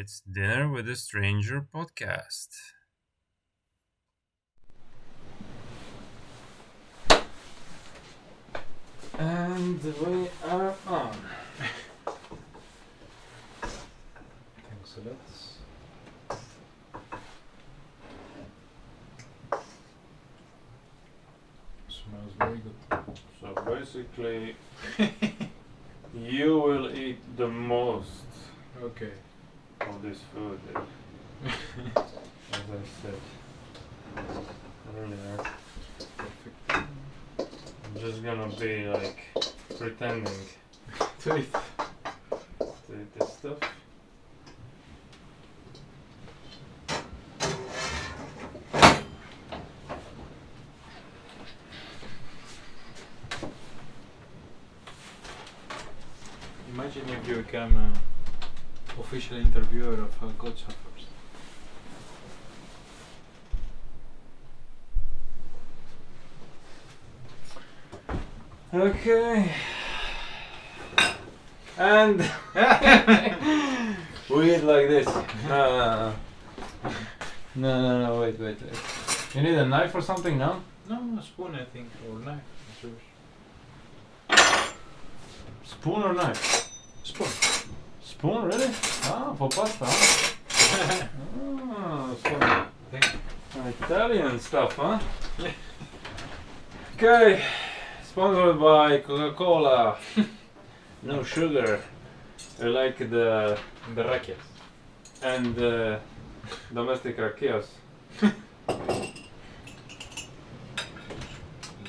It's Dinner with a Stranger podcast. And we are on. Thanks a lot. Smells very good. So basically, you will eat the most Okay. of this food, as I said earlier. Perfect. I'm just gonna be like pretending To eat. to eat this stuff. Imagine if you become an official interviewer of God Suffers. Okay. And we eat like this. No, wait. You need a knife or something, no? No, a spoon I think, or knife. It's yours. Spoon or knife? Spoon. Spoon, really? Ah, for pasta, huh? Some Italian stuff, huh? Yeah. Okay, sponsored by Coca-Cola. No sugar. I like the Berraquias. and domestic rakias.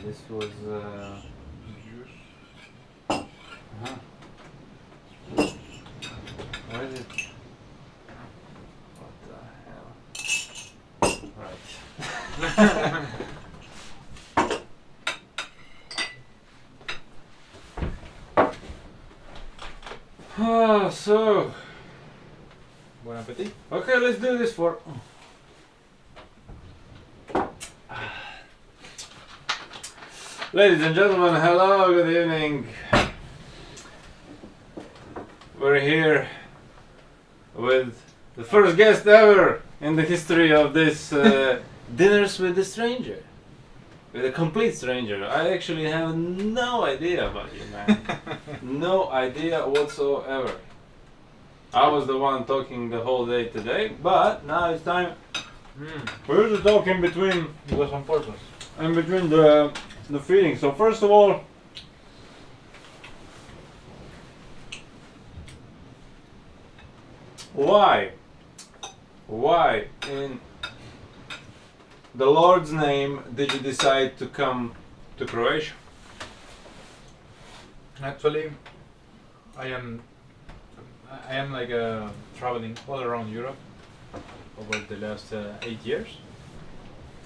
This was Juice. Where is it? What the hell? Right. So, Bon appetit. okay, let's do this for. Ladies and gentlemen, hello, good evening. We're here with the first guest ever in the history of this Dinners with a Stranger. With a complete stranger. I actually have no idea about you, man. No idea whatsoever. I was the one talking the whole day today, but now it's time. We're just talking between It was on purpose. in between the feeding. So first of all, why in the Lord's name did you decide to come to Croatia? Actually, I am like traveling all around Europe over the last 8 years,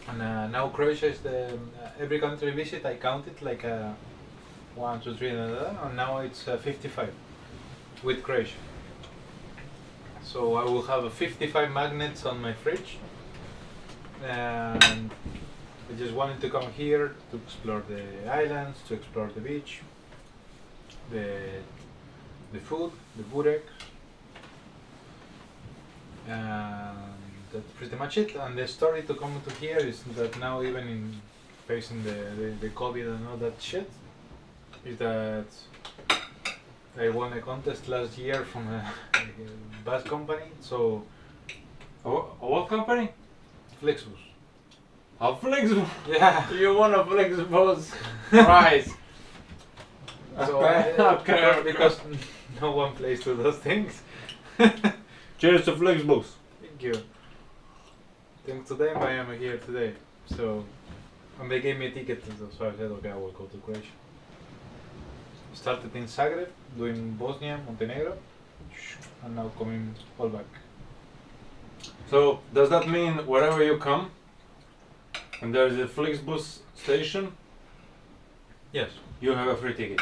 and now Croatia is the every country I visit I count it like 1, 2, 3, and now it's 55 with Croatia. So I will have 55 magnets on my fridge, and I just wanted to come here to explore the islands, to explore the beach, the food, the burek, and that's pretty much it. And the story to come to here is that now, even in facing the COVID and all that shit, is that I won a contest last year from a bus company, so What company? Flixbus. A Flixbus. Yeah. You won a Flixbus prize. So Okay. because no one plays to those things. Cheers to Flixbus. Thank you. Thanks to them, I am here today. So, and they gave me a ticket, so I said, okay, I will go to Croatia. Started in Zagreb, doing Bosnia, Montenegro, and now coming all back. So does that mean wherever you come, and there is a Flixbus station, Yes, you have a free ticket?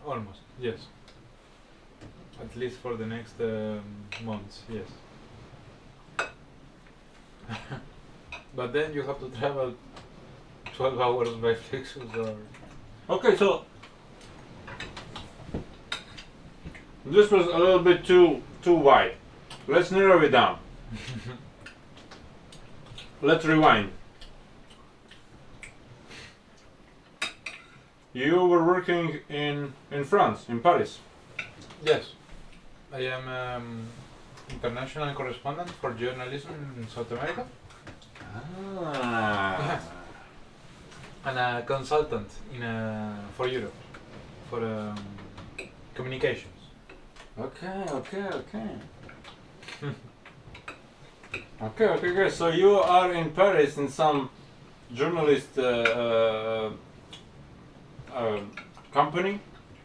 almost, yes. At least for the next months, yes. But then you have to travel 12 hours by Flixbus or... Okay, so this was a little bit too wide. let's narrow it down. Let's rewind. You were working in France, in Paris. Yes, I am international correspondent for journalism in South America Ah. and a consultant for Europe for communications. Okay. Okay. So you are in Paris in some journalist company?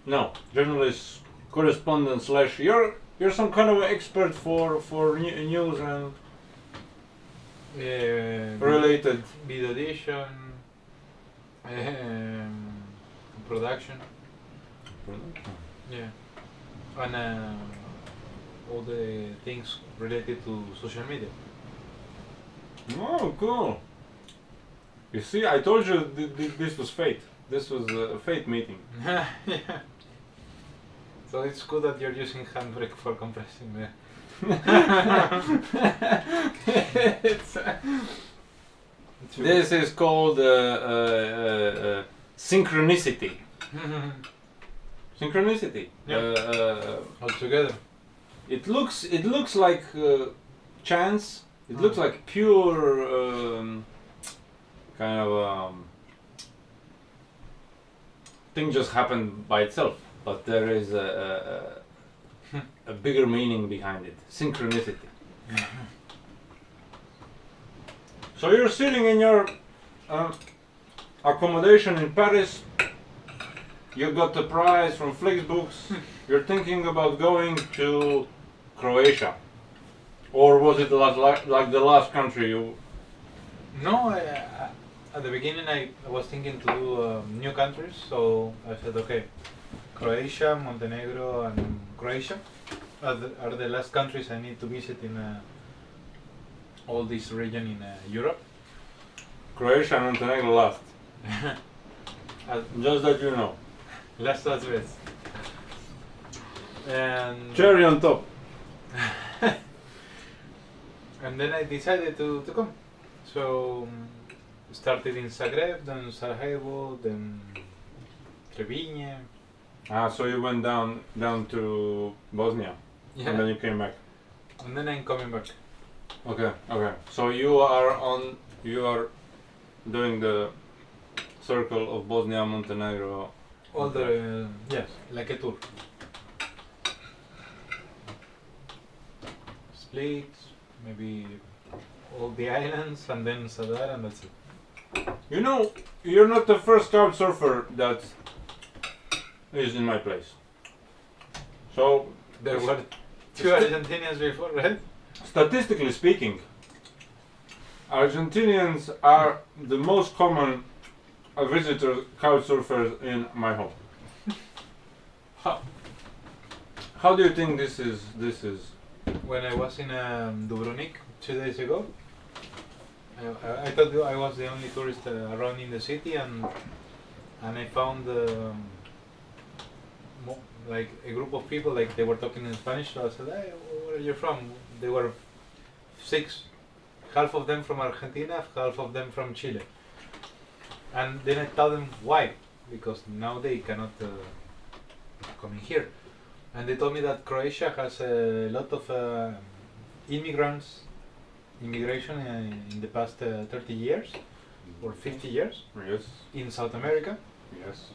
No, journalist correspondent slash. You're some kind of expert for news and related. Video edition, production, yeah, and all the things related to social media. Oh, cool. You see, I told you this was fate. This was a fate meeting. Yeah. So it's good that you're using handbrake for compressing the. This is called synchronicity. Synchronicity. Yeah. All together. It looks like chance. It looks like pure kind of thing just happened by itself, but there is a bigger meaning behind it. Synchronicity. So you're sitting in your accommodation in Paris. You got the prize from Flixbooks. You're thinking about going to Croatia, or was it like the last country you? No, at the beginning I was thinking to do new countries, so I said okay, Croatia, Montenegro, and Croatia are the last countries I need to visit in all this region in Europe. Croatia and Montenegro last. Just that you know. Last as best. And Cherry on top. and then I decided to come. So started in Zagreb, then Sarajevo, then Trebinje. So you went down to Bosnia, and then you came back. And then I'm coming back. Okay. So you are doing the circle of Bosnia, Montenegro. All the yes, like a tour. Split, maybe all the islands, and then Sadar, and that's it. You know, you're not the first couch surfer that is in my place. So There were two Argentinians before, right? statistically speaking, Argentinians are the most common visitor couch surfers in my home. How do you think this is? When I was in Dubrovnik 2 days ago, I thought I was the only tourist around in the city, and I found like a group of people, like they were talking in Spanish. So I said, "Hey, where are you from?" They were 6, half of them from Argentina, half of them from Chile. And then I told them why, because now they cannot come in here. And they told me that Croatia has a lot of immigration in the past 30 years or 50 years Yes. in South America. Yes.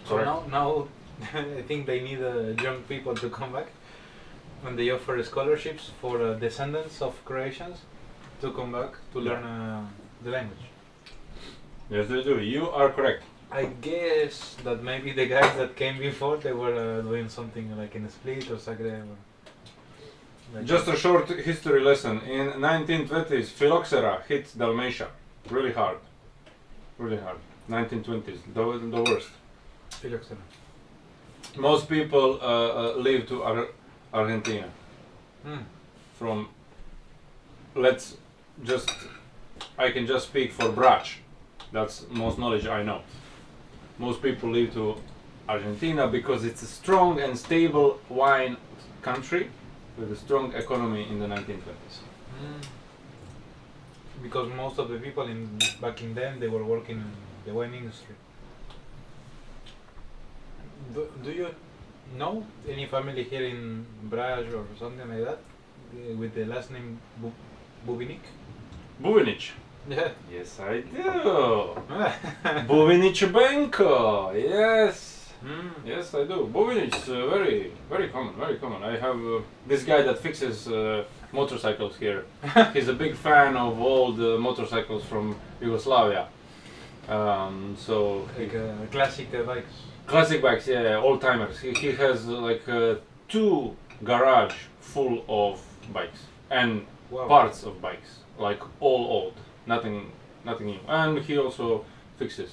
So now I think they need young people to come back, and they offer scholarships for descendants of Croatians to come back to learn the language. Yes, they do. You are correct. I guess that maybe the guys that came before, they were doing something like in Split or Zagreb. Like Just a short history lesson. In 1920s, phylloxera hit Dalmatia really hard. 1920s, the worst. Phylloxera. Most people leave to Argentina. From, I can just speak for Brač. That's most knowledge I know. Most people leave to Argentina because it's a strong and stable wine country with a strong economy in the 1920s. Mm. Because most of the people back in then they were working in the wine industry. Do you know any family here in Braj or something like that with the last name Bubinic? Buvinic. Yeah. Yes, I do. Buvinic Benko. Yes. Mm. Yes, I do. Buvinic is very, very common. Very common. I have this guy that fixes motorcycles here. He's a big fan of old motorcycles from Yugoslavia. So Like classic bikes. classic bikes, yeah, old timers. He has like 2 garage full of bikes and Wow. parts of bikes, like all old, nothing new. And he also fixes.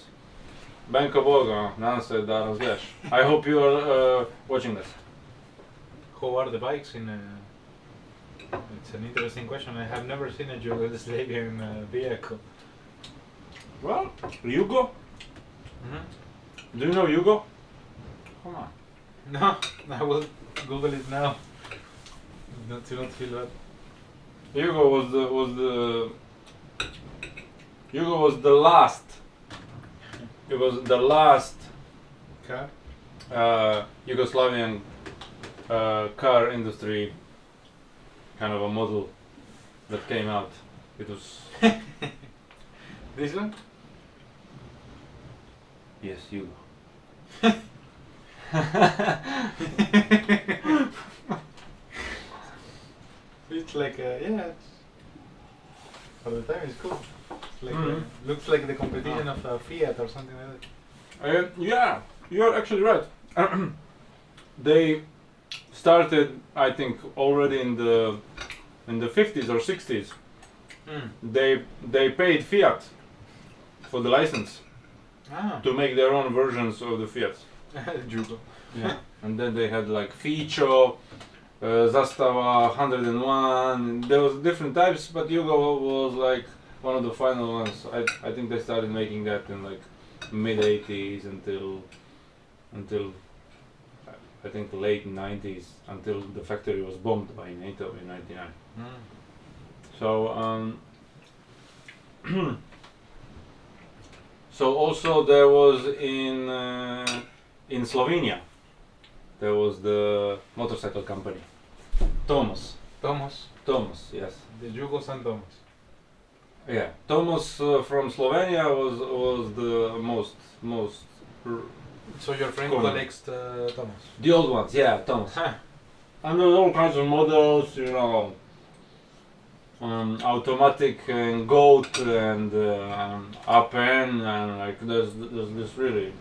Benko Boga, nadam se da razumiješ. I hope you are watching this. How are the bikes in? It's an interesting question. I have never seen a Yugoslavian vehicle. Well, Yugo? Mm-hmm. Do you know Yugo? Come on. No, I will Google it now. Not to not feel bad. Yugo was the last. It was the last Car? Yugoslavian car industry kind of a model that came out. It was This one? yes, Yugo. It's like yeah. For the time, it's cool. It's like Mhm. looks like the competition of Fiat or something like that. Yeah, you're actually right. They started, I think, already in the 50s or 60s. Mm. They paid Fiat for the license Ah, to make their own versions of the Fiat. Jugo. Yeah. And then they had like Fico, Zastava 101. There was different types, but Yugo was like one of the final ones. I think they started making that in like mid 80s until I think late 90s, until the factory was bombed by NATO in 99. Mm. So so also there was in Slovenia there was the motorcycle company Tomos. Tomos, Yes. the Jugo San Tomos. Yeah, Tomos from Slovenia was the most So your friend Common. collects Tomos. the old ones. Yeah, Tomos. Huh. And there's all kinds of models, you know, automatic and goat and APN and like there's this really,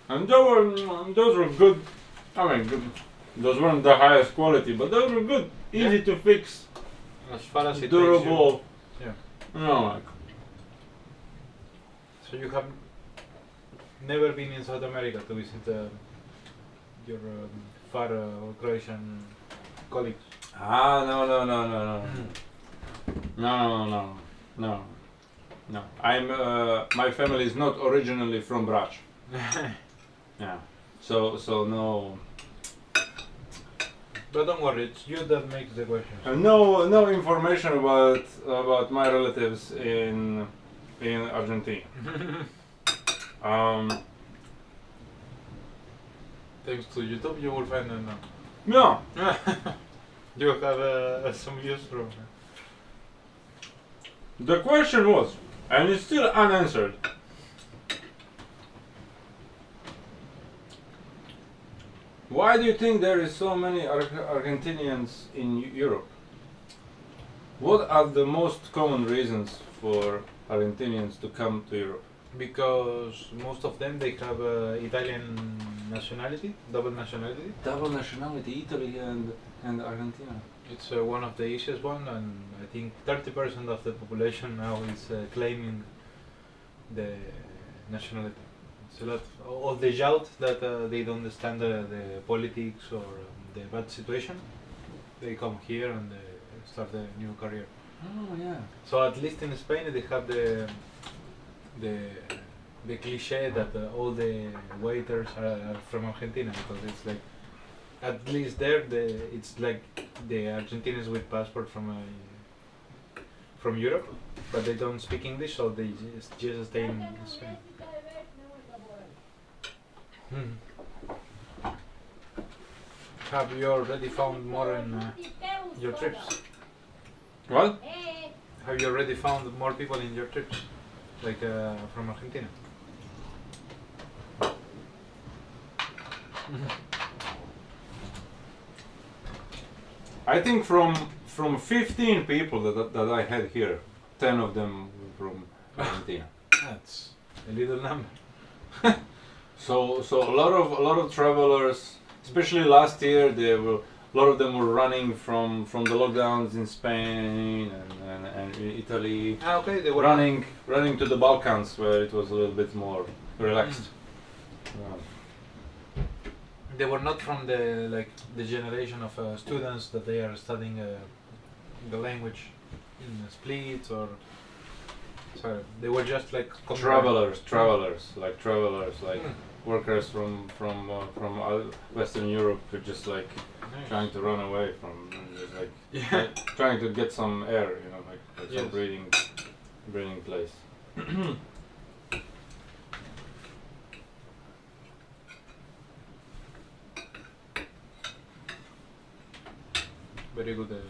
and those were good. I mean, good. Those weren't the highest quality, but those were good, easy Yeah. to fix, As far as it takes durable. Yeah. You know, like So you have never been in South America to visit your far Croatian colleagues. No. I'm my family is not originally from Brač. Yeah. So no. But don't worry, it's you that makes the questions. No information about my relatives in Argentina. Thanks to YouTube, you will find them now. No. You have some use from. The question was, and it's still unanswered. Why do you think there is so many Argentinians in Europe? What are the most common reasons for Argentinians to come to Europe? Because most of them they have Italian nationality, double nationality. Double nationality, Italy and Argentina. It's one of the easiest one, and I think 30% of the population now is claiming the nationality. It's a lot of the shout that they don't understand the politics or the bad situation. They come here and start a new career. Oh yeah. So at least in Spain they have the cliche that all the waiters are from Argentina, because it's like at least there it's like the Argentinians with passport from Europe, but they don't speak English, so they just stay in Spain. Have you already found more in your trips? What? Have you already found more people in your trips, like from Argentina? I think from 15 people that I had here, 10 of them from Argentina. That's a little number. So a lot of travelers, especially last year, a lot of them were running from the lockdowns in Spain and Italy, Ah, okay, they were running to the Balkans where it was a little bit more relaxed. They were not from the generation of students that they are studying the language in Split or. Sorry, they were just like Travelers, like Mm. workers from Western Europe who just like Nice. trying to run away from, just like Yeah. trying to get some air, like some Yes. breathing place. Very good.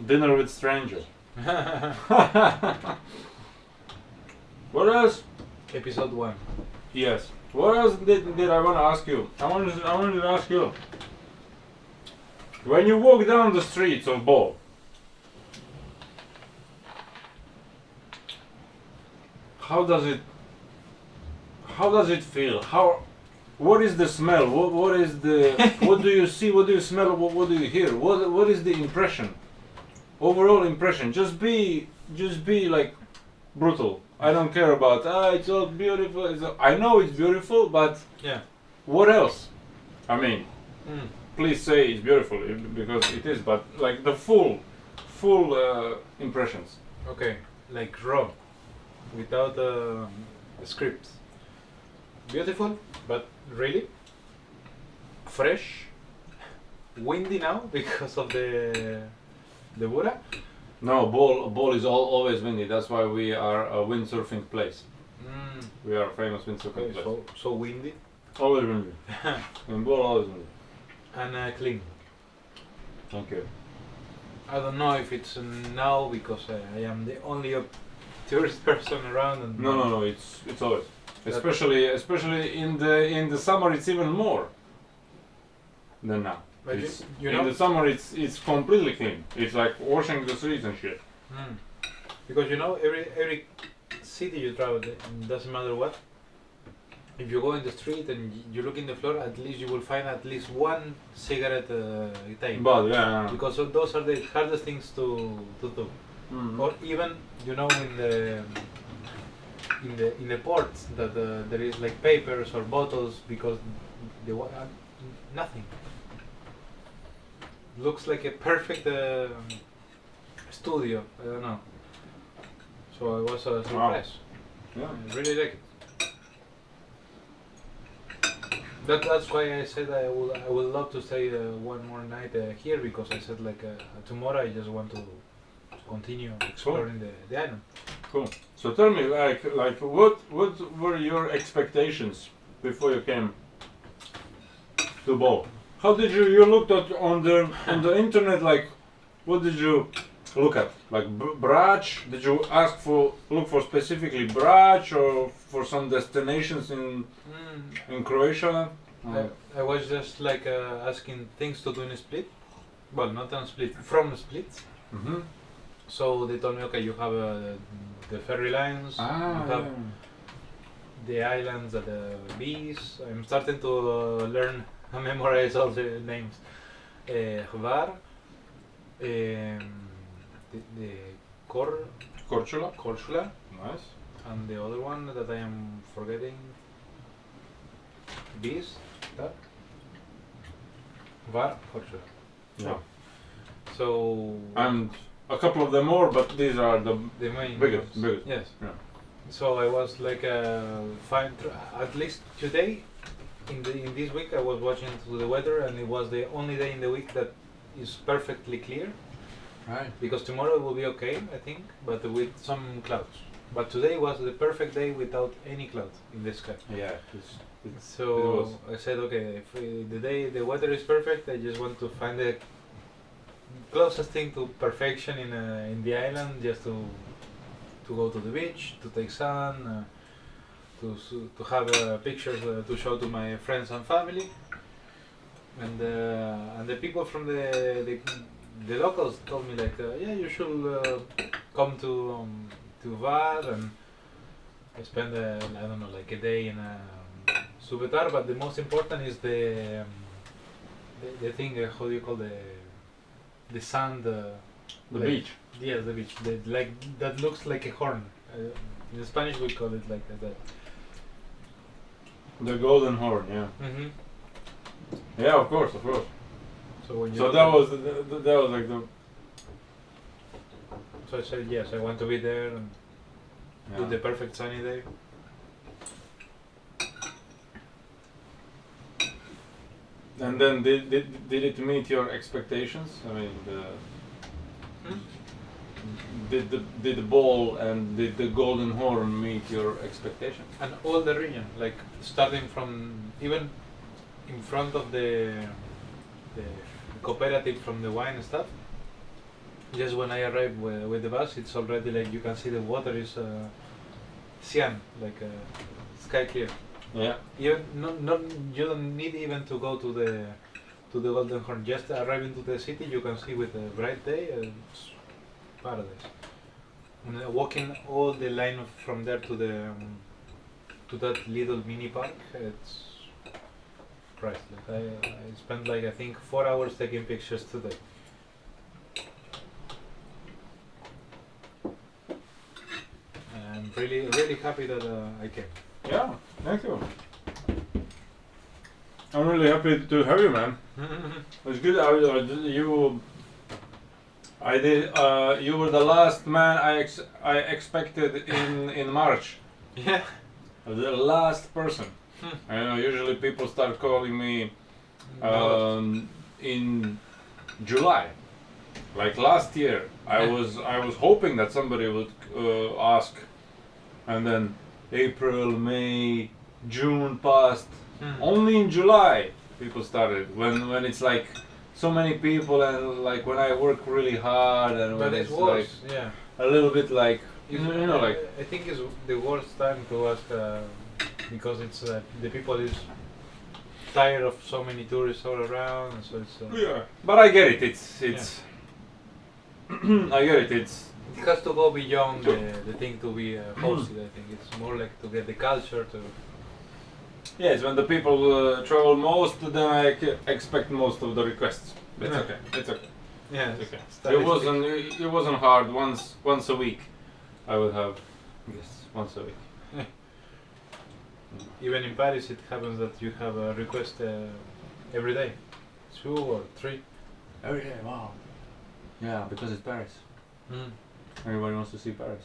Dinner with stranger. What else? Episode 1. Yes. What else did I want to ask you? I wanted to ask you. When you walk down the streets of Bol, how does it feel? What is the smell? What is the what do you see? What do you smell? What do you hear? What is the impression? Overall impression. Just be like brutal. I don't care about it's all beautiful. I know it's beautiful, but Yeah. what else? I mean, Mm. please say it's beautiful because it is, but like the full impressions. Okay. Like raw, without a script. Beautiful, but really fresh. Windy now because of the Bura. No, Bol is always windy. That's why we are a windsurfing place. Mm. We are a famous windsurfing Okay, place. so windy Always windy. In Bol, always windy. and clean. Thank you. I don't know if it's now because I am the only tourist person around. And No. It's always, especially in the summer. It's even more than now. But It's, you in know, the summer, it's completely clean. It's like washing the streets and shit. because every city you travel, it doesn't matter what. If you go in the street and you look in the floor, at least you will find at least one cigarette type. But yeah. Because those are the hardest things to do. Mhm. Or even in the ports that there is like papers or bottles because nothing. Looks like a perfect studio. I don't know. So I was surprised. Yeah. I really like it. That's why I said I would love to stay one more night here because I said like tomorrow I just want to continue exploring the island. Cool. So tell me, like what were your expectations before you came to Bol? How did you looked at on the internet? Like, what did you look at? Like Brač? Did you look for specifically Brač or for some destinations in Croatia? I was just like asking things to do in Split. Well, not on Split, from Split. Mm-hmm. So they told me, okay, you have the ferry lines, you have the islands at the beach. I'm starting to learn and memorize all the names. Hvar, the Korčula, Nice. and the other one that I am forgetting. Bis, that. Hvar, Korčula. Yeah. So And a couple of them more, but these are the the main biggest. ones. Yes. Yeah. So I was like, fine. At least today, in this week I was watching to the weather, and it was the only day in the week that is perfectly clear. Right. Because tomorrow will be okay, I think, but with some clouds. But today was the perfect day without any cloud in the sky. Yeah. So I said, okay, if the weather is perfect, I just want to find the closest thing to perfection in the island, just to go to the beach, to take sun, to have pictures to show to my friends and family, and the people from the locals told me like, yeah, you should come to Var and spend I don't know, like a day in Subetar, but the most important is the thing, how do you call the sand, The like- beach. yes, the beach, like that looks like a horn. In Spanish we call it like that. The Golden Horn. Yeah. Mm-hmm. Yeah. Of course. Of course. So when you So look that at- was that was like the. So I said yes, I want to be there and with the perfect sunny day. And then did it meet your expectations? I mean, Hmm? did the ball and did the Golden Horn meet your expectations? And all the region, like starting from even in front of the cooperative from the wine and stuff. Just when I arrived with the bus, it's already like you can see the water is cyan, like sky clear. Yeah. Even not you don't need even to go to the Golden Horn. Just arriving to the city, you can see with a bright day, it's paradise. And walking all the line from there to the to that little mini park, it's priceless. I spent like I think 4 hours taking pictures today. I'm really happy that I came. Yeah. Thank you. I'm really happy to have you, man. It's good. I did. You were the last man I expected in March. Yeah. The last person. I know. Usually people start calling me in July. Like last year, I was hoping that somebody would ask, and then April, May, June passed. Only in July people started when it's like so many people, and like when I work really hard, and when But it's it was, like yeah. a little bit like you know like I think it's the worst time to ask because it's the people is tired of so many tourists all around, and so it's. yeah. But I get it. It's I get it. It has to go beyond the thing to be hosted. I think it's more like to get the culture to. Yes, when the people travel most, then I expect most of the requests. It's Yeah. okay. It's okay. Yeah. It's okay. It wasn't hard. Once a week, I would have guests once a week. Even in Paris, it happens that you have a request every day, 2 or 3. Every day. Wow. Yeah, because it's Paris. Everybody wants to see Paris.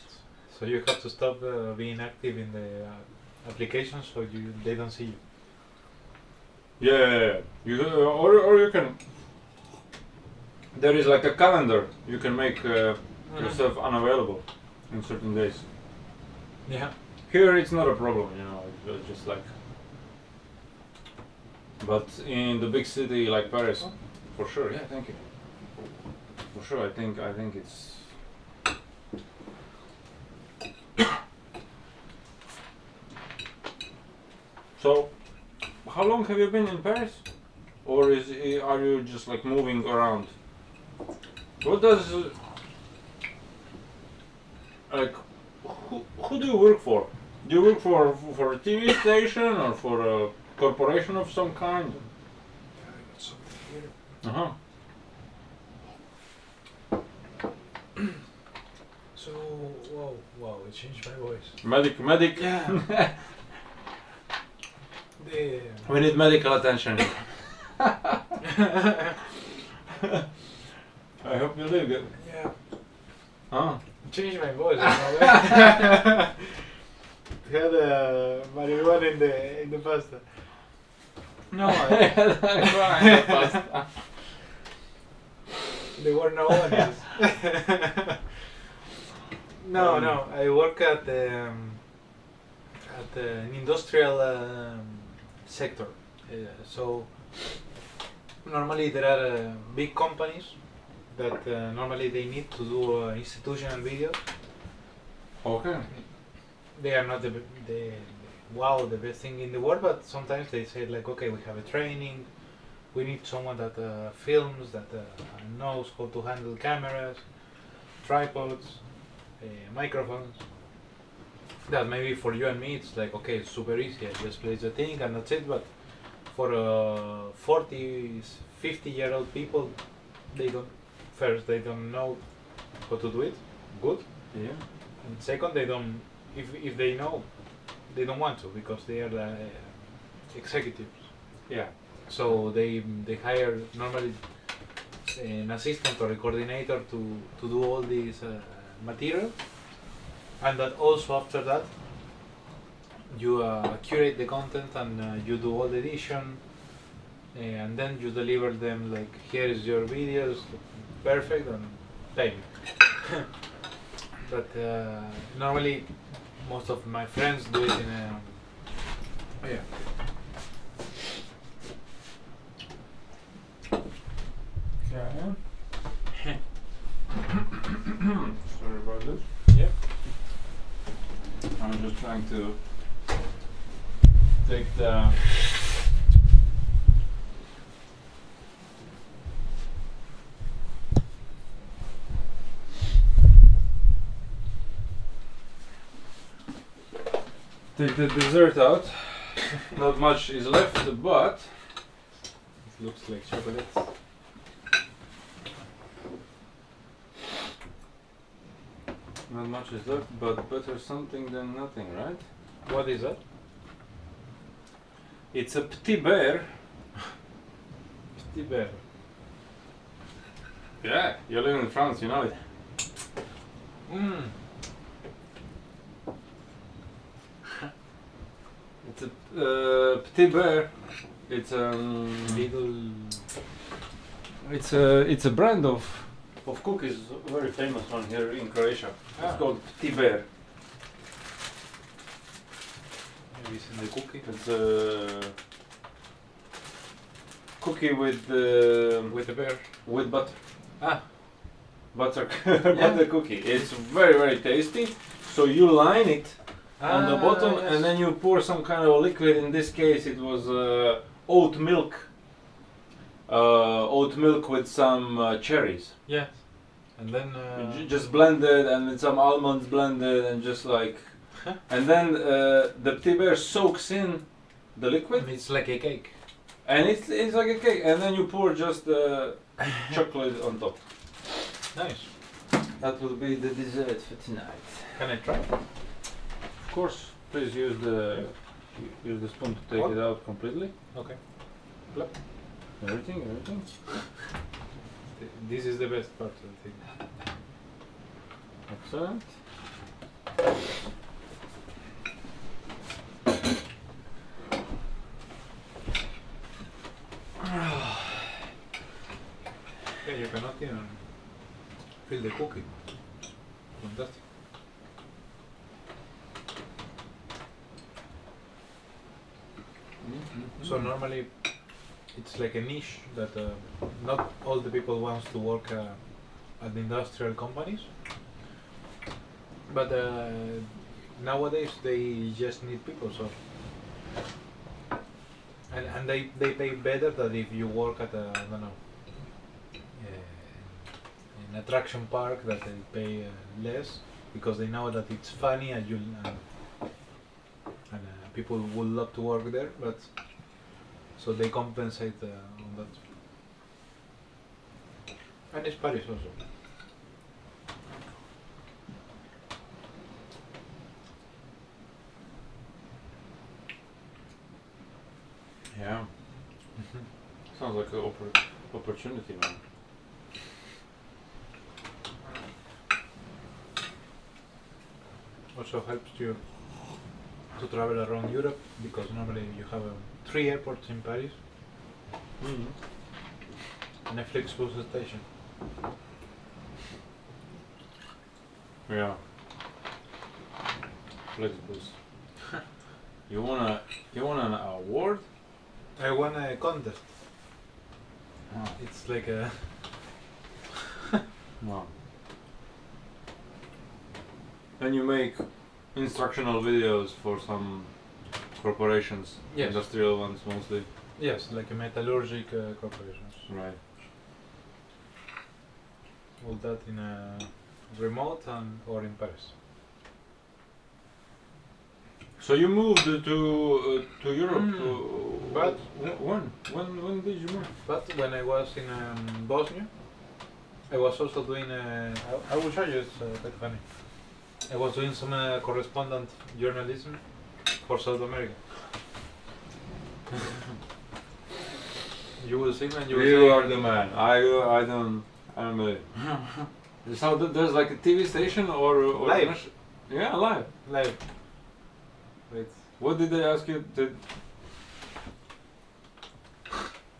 So you have to stop being active in the application, so they don't see you. Yeah. You or you can. There is like a calendar. You can make yourself unavailable in certain days. Yeah. Here it's not a problem, you know. It's just like. But in the big city like Paris, for sure. Yeah, thank you. For sure, I think it's. So, how long have you been in Paris, or are you just like moving around? What does like who do you work for? Do you work for a TV station or for a corporation of some kind? Uh-huh. So, wow, it changed my voice. Medic. Yeah. We need medical attention. I hope you live good. Yeah. Huh? Changed my voice. Had marijuana in the pasta. No, I, there were no onions. No. I work at an industrial sector. So normally there are big companies that normally they need to do institutional videos. Okay. They are not the best thing in the world, but sometimes they say like, okay, we have a training. We need someone that films, that knows how to handle cameras, tripods, microphones. That maybe for you and me it's like, okay, it's super easy. I just place the thing and that's it. But for 40, 50-year-old people, they don't know how to do it good. Yeah. And second, they don't. If they know, they don't want to because they are the executives. Yeah. So they hire normally an assistant or a coordinator to do all these material, and that also after that you curate the content and you do all the edition, and then you deliver them like, here is your videos, perfect, and pay me. But normally most of my friends do it in a Yeah. Sorry about this. Yep. I'm just trying to take the dessert out. Not much is left, but It looks like chocolate. not much is left, but better something than nothing, right? What is that? It's a petit bear. Petit bear. Yeah, you live in France, you know it. Mm. It's a petit bear. It's Little. it's a brand of cookies, a very famous one here in Croatia. It's called Petit Bear. Maybe it's in the cookie. It's a cookie with With a bear. with butter. Ah. Butter butter cookie. It's very very tasty. So you line it on the bottom, yes. and then you pour some kind of liquid. In this case, it was oat milk. Oat milk with some cherries. Yes. And then. Just blended, and with some almonds blended, and just like, and then the petit bear soaks in the liquid, It's like a cake. and it's like a cake, and then you pour just chocolate on top. Nice. That will be the dessert for tonight. Can I try? Of course, please use the spoon to take What? it out completely. Okay. Everything. This is the best part, I think. Excellent. Yeah, you cannot even feel the cookie. Fantastic. So normally it's like a niche that not all the people wants to work at industrial companies, but nowadays they just need people. So and they pay better than if you work at a, I don't know, an attraction park that they pay less because they know that it's funny and people would love to work there, but so they compensate on that. And it's Paris also. Yeah. Sounds like an opportunity, man. Also helps you to travel around Europe because normally you have 3 airports in Paris. Netflix bus station. Yeah. Flexbus. You want an award? I won a contest. Wow. It's like a Wow. And you make instructional videos for some corporations, Yes. industrial ones mostly. yes, like a metallurgic corporations. Right. All that in a remote and or in Paris. So you moved to Europe. But When did you move? But when I was in Bosnia, I was also doing. I will show you. It's quite funny. I was doing some correspondent journalism for South America. You will see, man. You will You see. are the man. I don't. I'm a. So there's like a TV station or Live. Yeah, live. Live. Wait. What did they ask you to?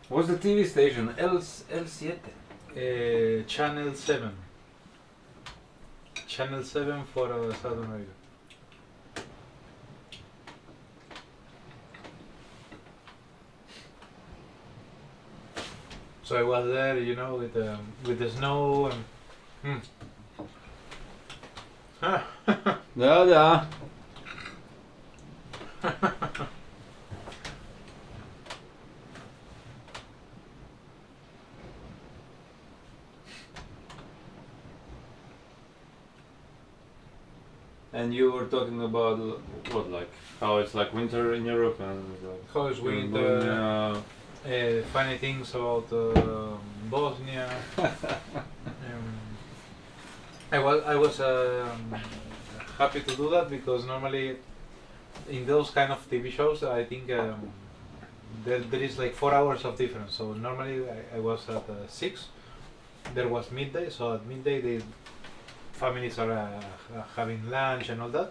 What's the TV station? El7. Channel 7. Channel 7 for South America. So I was there, you know, with the snow and. Yeah. And you were talking about what, like how it's like winter in Europe and like, How is winter? Funny things about Bosnia. I was happy to do that because normally in those kind of TV shows I think there is like 4 hours of difference. So normally I was at 6. There was midday, so at midday the families are having lunch and all that.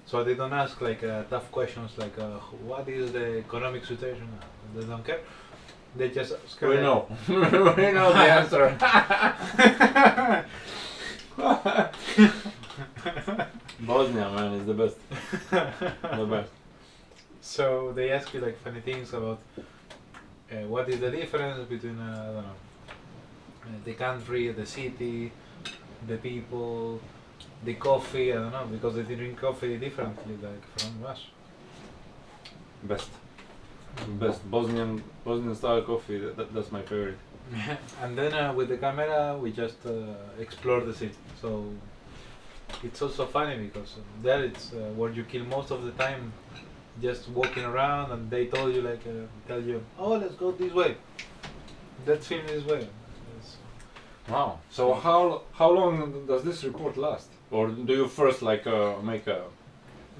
So they don't ask like tough questions like what is the economic situation. They don't care. They just ask. we know. We know the answer. Bosnia, man, is the best. The best. So they ask you like funny things about what is the difference between I don't know the country, the city, the people, the coffee. I don't know because they drink coffee differently like from us. Best. Bosnian style coffee. That's my favorite. And then with the camera we just explore the city. So it's also funny because there it's where you kill most of the time just walking around and they told you like tell you, oh, let's go this way, let's film this way. It's- Wow. So how long does this report last? Or do you first like make a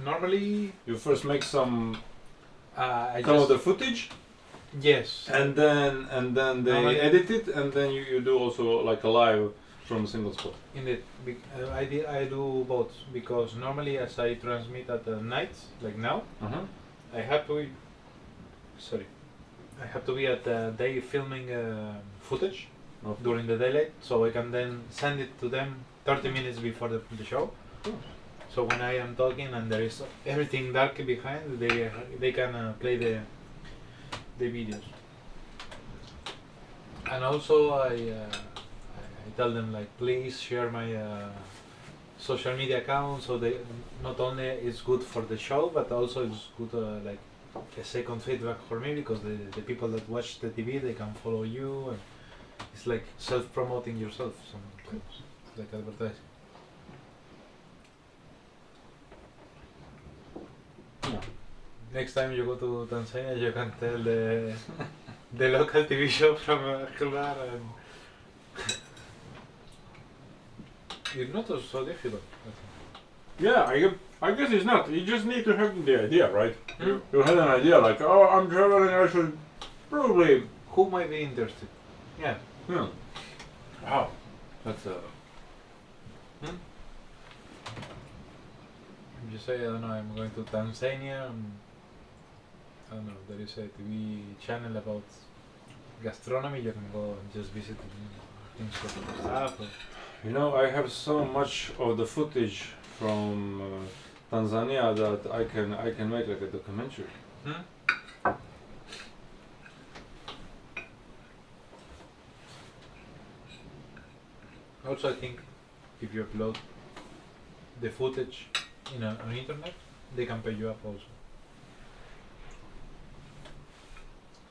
Normally you first make some I some of just the footage yes and then they Normally- edit it and then you do also like a live from a single spot. indeed I do both because normally as I transmit at the night like now I have to be at the day filming footage Okay. during the daylight, so I can then send it to them 30 minutes before the show. So when I am talking and there is everything dark behind, they can play the videos. And also I tell them like please share my social media account, so they not only it's good for the show but also it's good like a second feedback for me because the people that watch the TV they can follow you and it's like self-promoting yourself sometimes. It's like advertising. Yeah. Next time you go to Tanzania you can tell the local TV show from Khulbar and it's not so difficult. Yeah, I guess it's not. You just need to have the idea, right? Hmm? You had an idea like, oh, I'm traveling, I should probably. Who might be interested? Yeah. Wow. That's If you say, I don't know, I'm going to Tanzania, I don't know, there is a TV channel about gastronomy, you can go and just visit things like stuff. Or You know, I have so much of the footage from Tanzania that I can make like a documentary. Also, I think if you upload the footage on internet, they can pay you up also.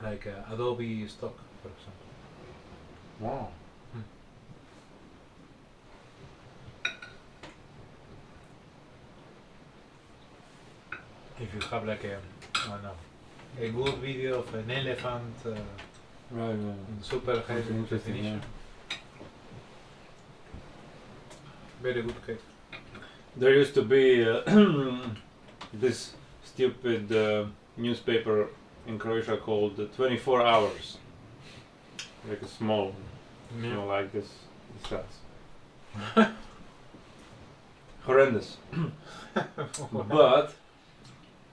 Like Adobe Stock, for example. Wow. If you have like I don't know, a good video of an elephant Right, right. in super high Something interesting, definition. Very good case. There used to be this stupid newspaper in Croatia called 24 Hours. Like a small, you know, like this size. Horrendous. But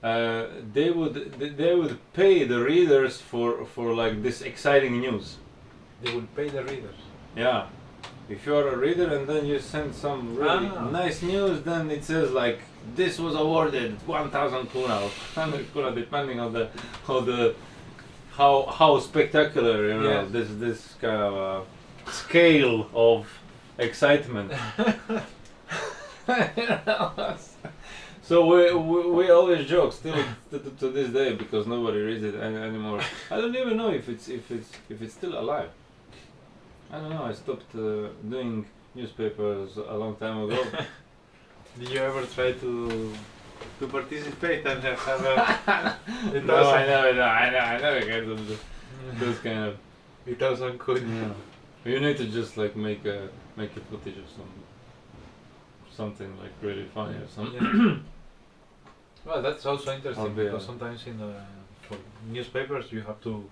they would pay the readers for like this exciting news. They will pay the readers. Yeah. If you're a reader and then you send some really nice news, then it says like this was awarded 1,000 kuna or 100 kuna, depending on the how spectacular, you know, Yes. this kind of scale of excitement. So we always joke still to this day, because nobody reads it anymore. I don't even know if it's still alive. I don't know. I stopped doing newspapers a long time ago. Did you ever try to participate and have a No, I never get those kind of. 1,000 quid? Yeah. You need to just like make a footage of something like really funny or something. Yeah. Well, that's also interesting Or because sometimes for newspapers you have to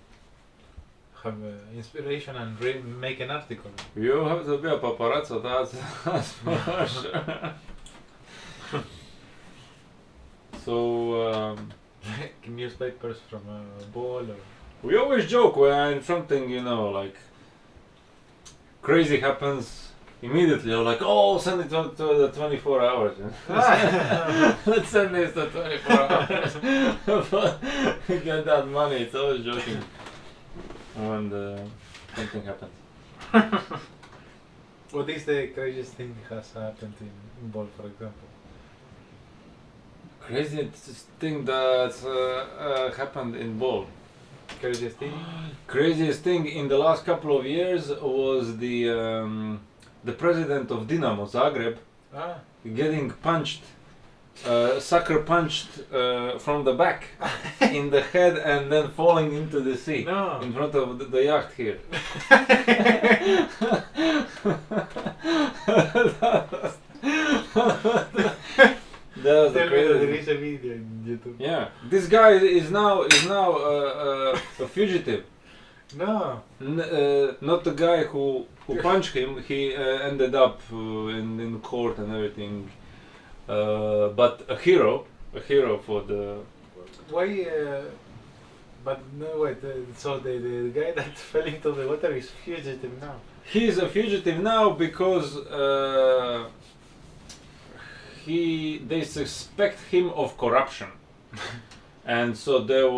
have inspiration and make an article. You have to be a paparazzo. That's for sure. So Newspapers from a ball or we always joke when something, you know, like crazy happens. Immediately, you're like, oh, send it to the 24 hours. Let's send this to 24 hours. Get that money. It's always joking when something happens. what is the craziest thing has happened in ball, for example? Craziest thing that's happened in ball. Craziest thing? Craziest thing in the last couple of years was the president of Dinamo Zagreb getting punched, sucker punched from the back in the head and then falling into the sea in front of the yacht here. That was the There craziest. is a video in YouTube. Yeah, this guy is now a fugitive. No. Not the guy who punched him. He ended up in court and everything. But a hero for the. Why? But no, wait. So the guy that fell into the water is fugitive now. He's a fugitive now because they suspect him of corruption. And so there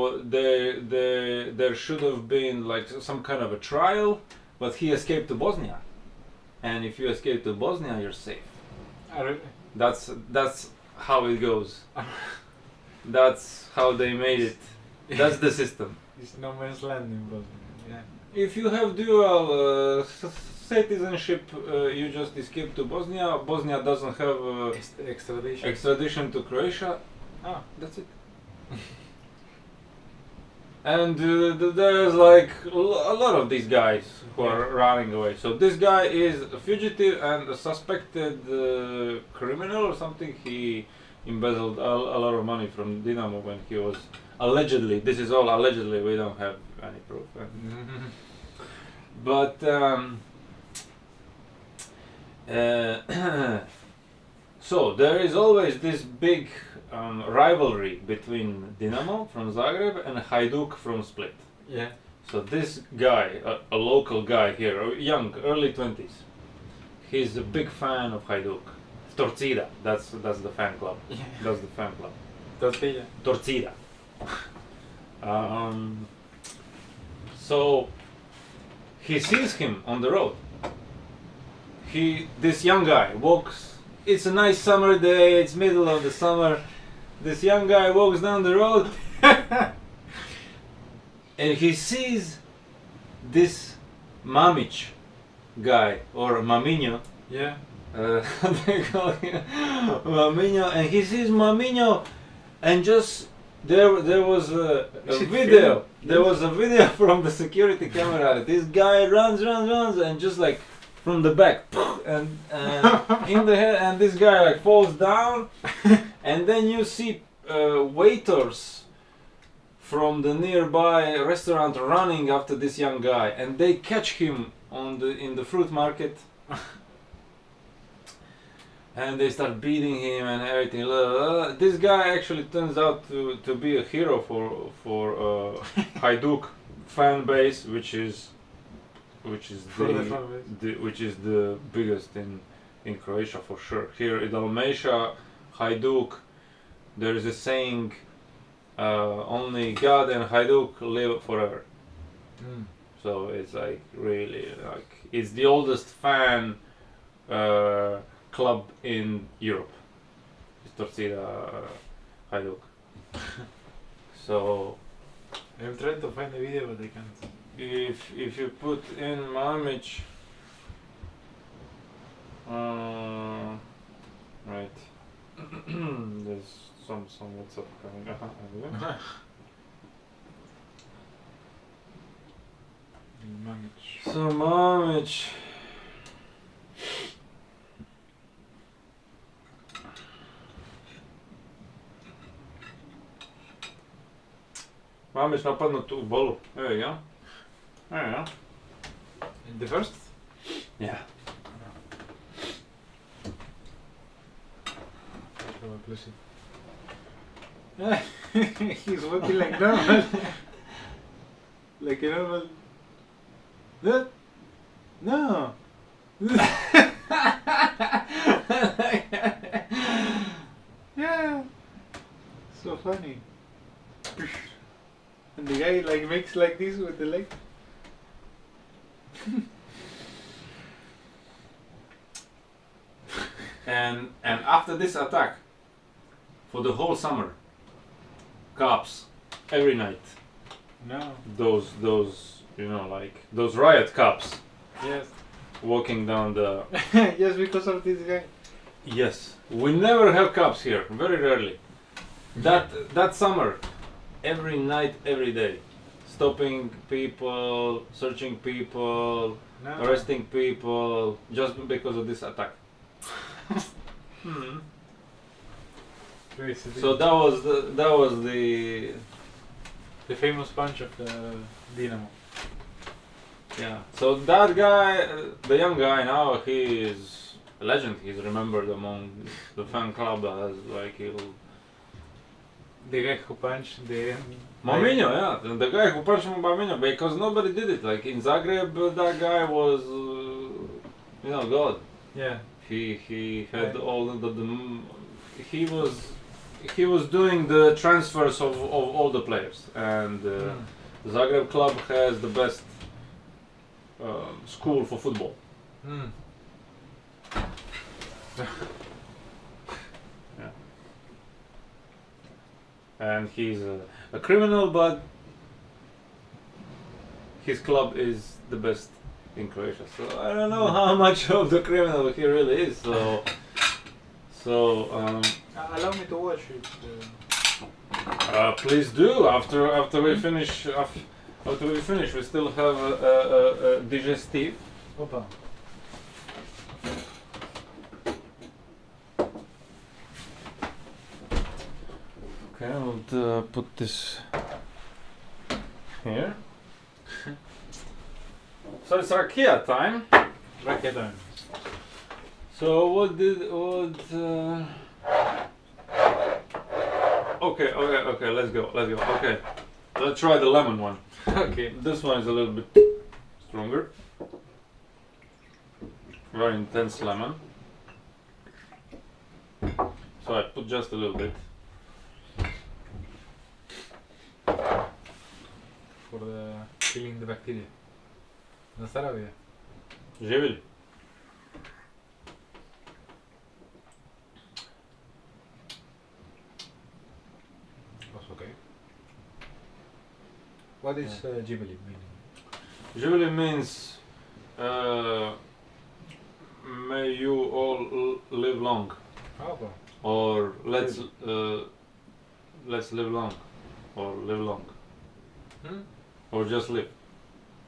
should have been like some kind of a trial, but he escaped to Bosnia. And if you escape to Bosnia, you're safe. Really? That's how it goes. That's how they made it. That's the system. It's no man's land in Bosnia. Yeah. If you have dual citizenship, you just escape to Bosnia. Bosnia doesn't have Extradition. extradition to Croatia. That's it. And there's like a lot of these guys who are running away. So this guy is a fugitive and a suspected criminal or something. He embezzled a lot of money from Dinamo when he was allegedly. This is all allegedly. We don't have any proof. But So there is always this big rivalry between Dinamo from Zagreb and Hajduk from Split. Yeah. So this guy, a local guy here, young, early 20s, he's a big fan of Hajduk. Torcida, that's the fan club. Yeah. That's the fan club. Tortilla. Torcida. So he sees him on the road. This young guy walks. It's a nice summer day. It's middle of the summer. This young guy walks down the road, and he sees this Mamic guy or Maminho. Yeah. They call him Maminho, and he sees Maminho, and just there was a video. There was a video from the security camera. This guy runs, and just like from the back, and in the head, and this guy like falls down, and then you see waiters from the nearby restaurant running after this young guy, and they catch him in the fruit market. And they start beating him and everything. This guy actually turns out to be a hero for Hajduk fan base, which is the biggest in Croatia for sure. Here in Dalmatia, Hajduk, there is a saying, only God and Hajduk live forever. Mm. So it's like really like it's the oldest fan club in Europe. It's Torcida Hajduk. So I'm trying to find the video, but I can't. if you put in Mamic, right, there's some WhatsApp coming. Yeah. Mamic. So Mamic. Mamic napadnut u bolu. There you go. There you go. In the first? Yeah. He's walking like normal. Like a normal. What? No. Yeah. So funny. And the guy like makes like this with the leg. And after this attack, for the whole summer, cops every night. No. Those like those riot cops Yes. walking down the. Just because of this guy. Yes, we never have cops here. Very rarely. That summer, every night, every day, stopping people, searching people, No. arresting people, just because of this attack. Crazy. So that was the The famous punch of the Dinamo. yeah. So that guy, the young guy now, he is a legend. He's remembered among the fan club as like he'll. The guy who punched the. Maminho, yeah, the guy who punched Maminho, because nobody did it. Like in Zagreb, that guy was, God. Yeah. He had all he was doing the transfers of all the players, and the Zagreb club has the best school for football. Mm. Yeah. And he's a criminal, but his club is the best in Croatia. So I don't know how much of the criminal he really is. So Allow me to watch it. please do. After we finish, we still have a digestive. Opa. Okay, I'll put this here. So it's rakia time. Rakia time. So what? Okay. Let's go. Okay, let's try the lemon one. Okay. This one is a little bit stronger. Very intense lemon. So I put just a little bit. For the killing the bacteria. Nastaravia. Živjeli. Was okay. What is Ghibli meaning? Živjeli means may you all live long, Oh, okay. or let's live long, or live long, or just live.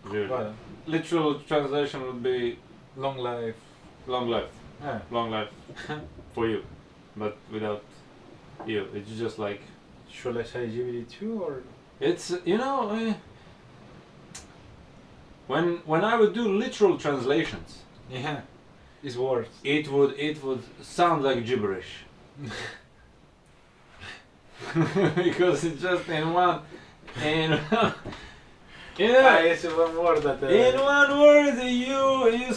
Živjeli. Well, Literal translation would be long life. long life. Yeah. Long life for you, but without you. It's just like Should I say Ghibli too, or it's when I would do literal translations, yeah, it's worse. it would sound like gibberish because it's just in one yeah. It's one word that. In one word, you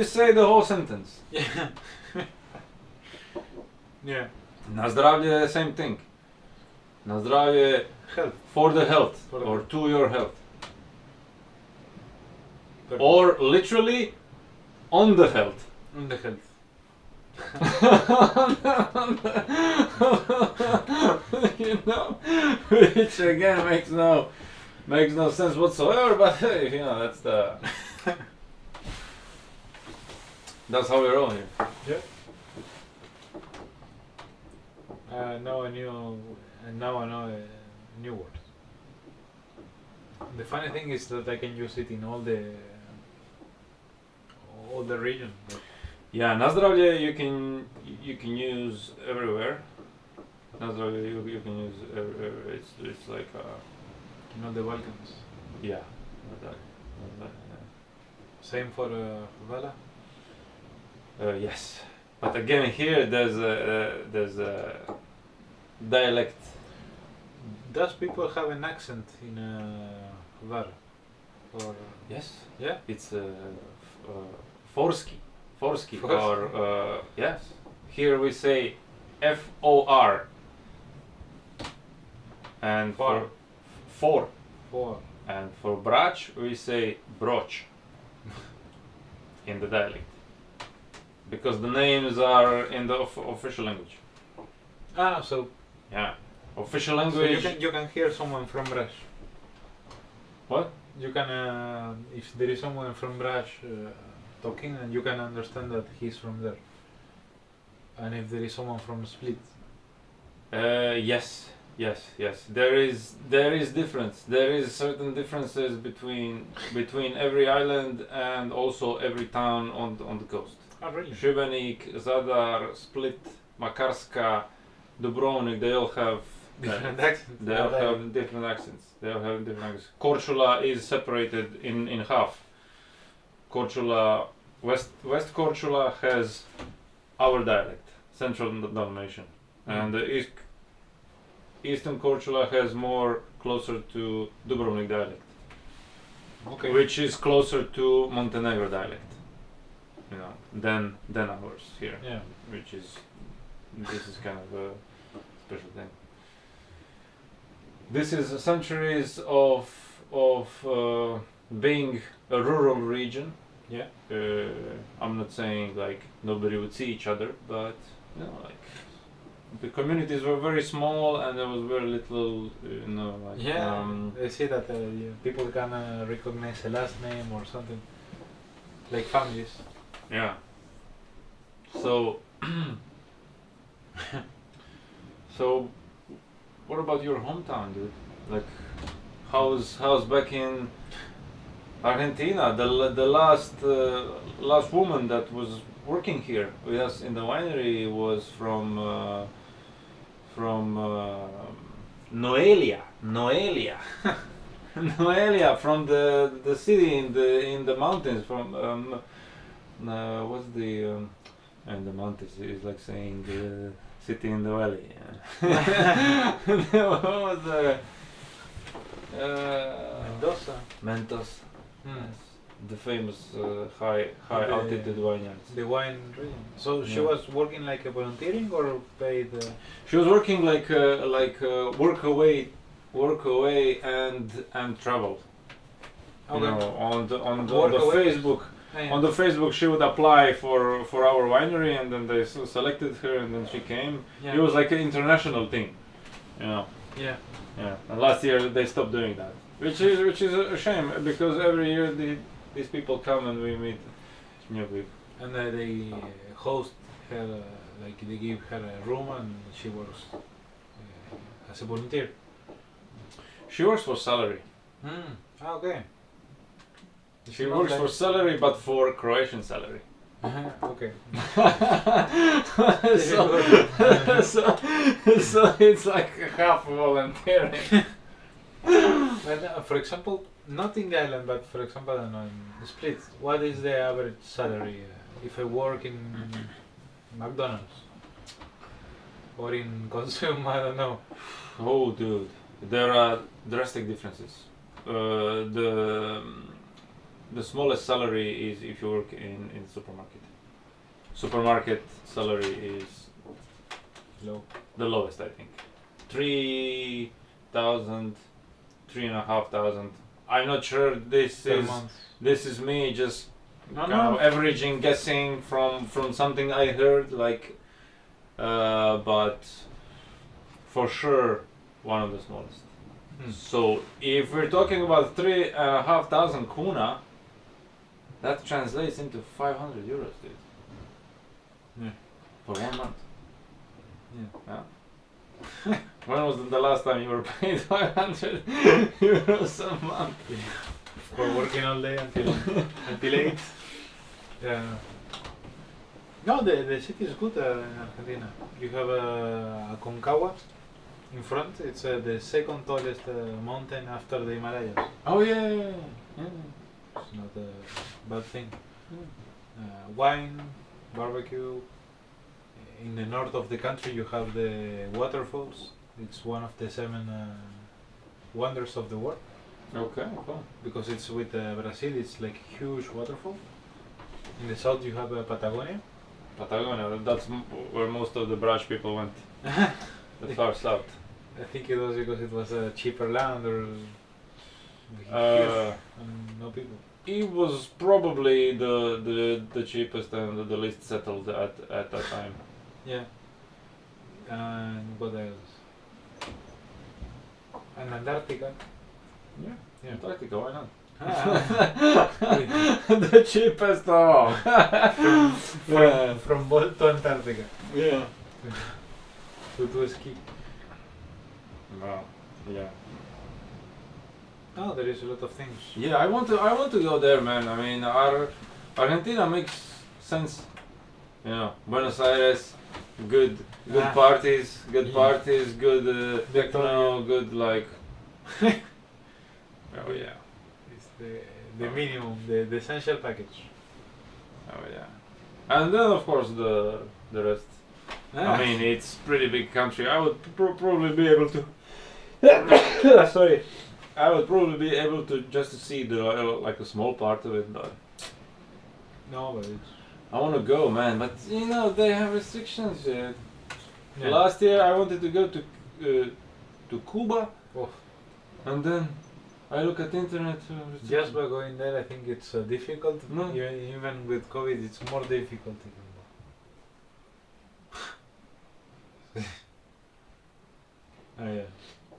say the whole sentence. Yeah. Yeah. Na zdravlje, same thing. Na zdravlje, Health. for the health, For the or health. to your health, Perfect. or literally on the health. On the health. You know, which again makes no sense whatsoever. But hey, that's how we roll here. Yeah. Now I know a new word. The funny thing is that I can use it in all the region. Like, Yeah, na zdravlje you can use everywhere. Na zdravlje you can use everywhere. It's like in all the Balkans. yeah. Yeah. Same for Vala. Yes, but again here there's a dialect. Does people have an accent in Vala? Or Yes, yeah. it's Forski, Forski. or yes. Here we say FOR, and For. for, and for brach we say broch in the dialect, because the names are in the official language. Ah, so Yeah, official so language. you can hear someone from Brač. What? You can if there is someone from Brač talking, and you can understand that he's from there. And if there is someone from Split, Yes. There is difference. There is certain differences between every island and also every town on the coast. oh really? Šibenik, Zadar, Split, Makarska, Dubrovnik. They all have Different accents. They all have different accents. Korčula is separated in half. Korčula, West Korčula has our dialect, Central Dalmatian, and the Eastern Korčula has more closer to Dubrovnik dialect, Okay. which is closer to Montenegro dialect, than ours here, Yeah. this is kind of a special thing. This is centuries of being a rural region. Yeah. I'm not saying like nobody would see each other, but like the communities were very small and there was very little, Yeah. I see that people can recognize a last name or something, like families. Yeah. So, so, what about your hometown, dude? Like, how's back in Argentina? The last woman that was working here with us in the winery was from Noelia. Noelia, from the city in the mountains, from what's the And the Montes is like saying city in the valley. Yeah. What was Mendoza. Mentos. Hmm. Yes. The famous high The- altitude vineyards. The wine region. So she Yeah. was working like a volunteering or paid? She was working like work away and travel. You Okay. know, on the Work away. Facebook. Yeah. On the Facebook, she would apply for our winery, and then they selected her, and then she came. Yeah. It was like an international thing, you know. Yeah. Yeah. And last year they stopped doing that, which is a shame because every year these people come and we meet new people. And they host her, like they give her a room and she works as a volunteer. She works for salary. Okay. She works for salary, but for Croatian salary. Okay. so it's like half volunteering. But, for example, not in the island, but for example, in Split, what is the average salary if I work in McDonald's or in Consum? I don't know. Oh, dude, there are drastic differences. The smallest salary is if you work in supermarket. Supermarket salary is Low. the lowest, I think. 3,000, 3,500. I'm not sure this Per is month. this is me just No, kind no. of averaging, guessing from something I heard, like, but for sure one of the smallest. So if we're talking about 3,500 kuna, that translates into 500 euros, dude. Yeah. For 1 month. Yeah. Yeah. When was the last time you were paid 500 euros a month? For working all day until 8. Yeah. No, the city is good in Argentina. You have Aconcagua in front. It's the second tallest mountain after the Himalayas. Oh yeah. It's not a bad thing. Wine, barbecue. In the north of the country, you have the waterfalls. It's one of the 7 wonders of the world. Okay, cool. Because it's with Brazil, it's like huge waterfall. In the south, you have Patagonia. Patagonia, that's where most of the Braj people went. The far south. I think it was because it was a cheaper land or Uh, and no people. It was probably the cheapest and the least settled at that time. Yeah. And what else? And Antarctica. Yeah. Yeah. Antarctica, why not? Ah, The cheapest of all. Yeah. from Bolt to Antarctica. Yeah. To ski. Wow. Yeah. Oh, there is a lot of things. Yeah, I want to go there, man. I mean, Argentina makes sense. You know, Buenos Aires, good Ah. parties, good Yeah. parties, good techno, Victoria. good like. Oh yeah, It's the minimum, the essential package. oh yeah, and then of course the rest. Ah. I mean, it's pretty big country. I would probably be able to. Sorry, I would probably be able to just to see the like a small part of it, but No, but it's. I want to go, man. But you know they have restrictions. Yeah. Last year I wanted to go to Cuba, Oh. and then I look at internet. Just by going there, I think it's difficult. No. Even with COVID, it's more difficult. Yeah.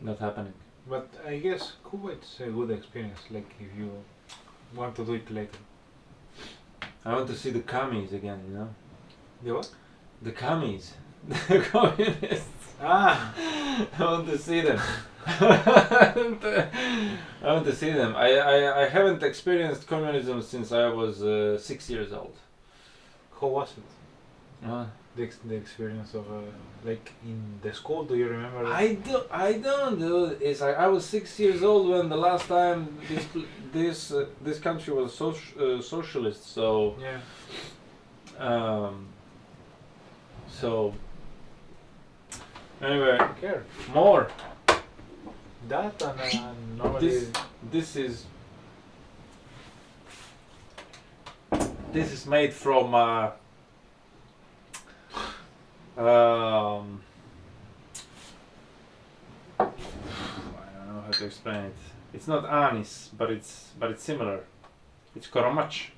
Not happening. But I guess Cuba it's a good experience. Like if you want to do it later. I want to see the commies again. You know, The what? the commies, the communists. Ah. I want to see them. I want to see them. I haven't experienced communism since I was 6 years old. How was it? Uh, The experience of like in the school. Do you remember? I don't do. It's like I was 6 years old when the last time this country was socialist. So Yeah. So anyway, Care. more. That and normally This is made from I don't know how to explain it. It's not anise, but it's similar. It's koromach.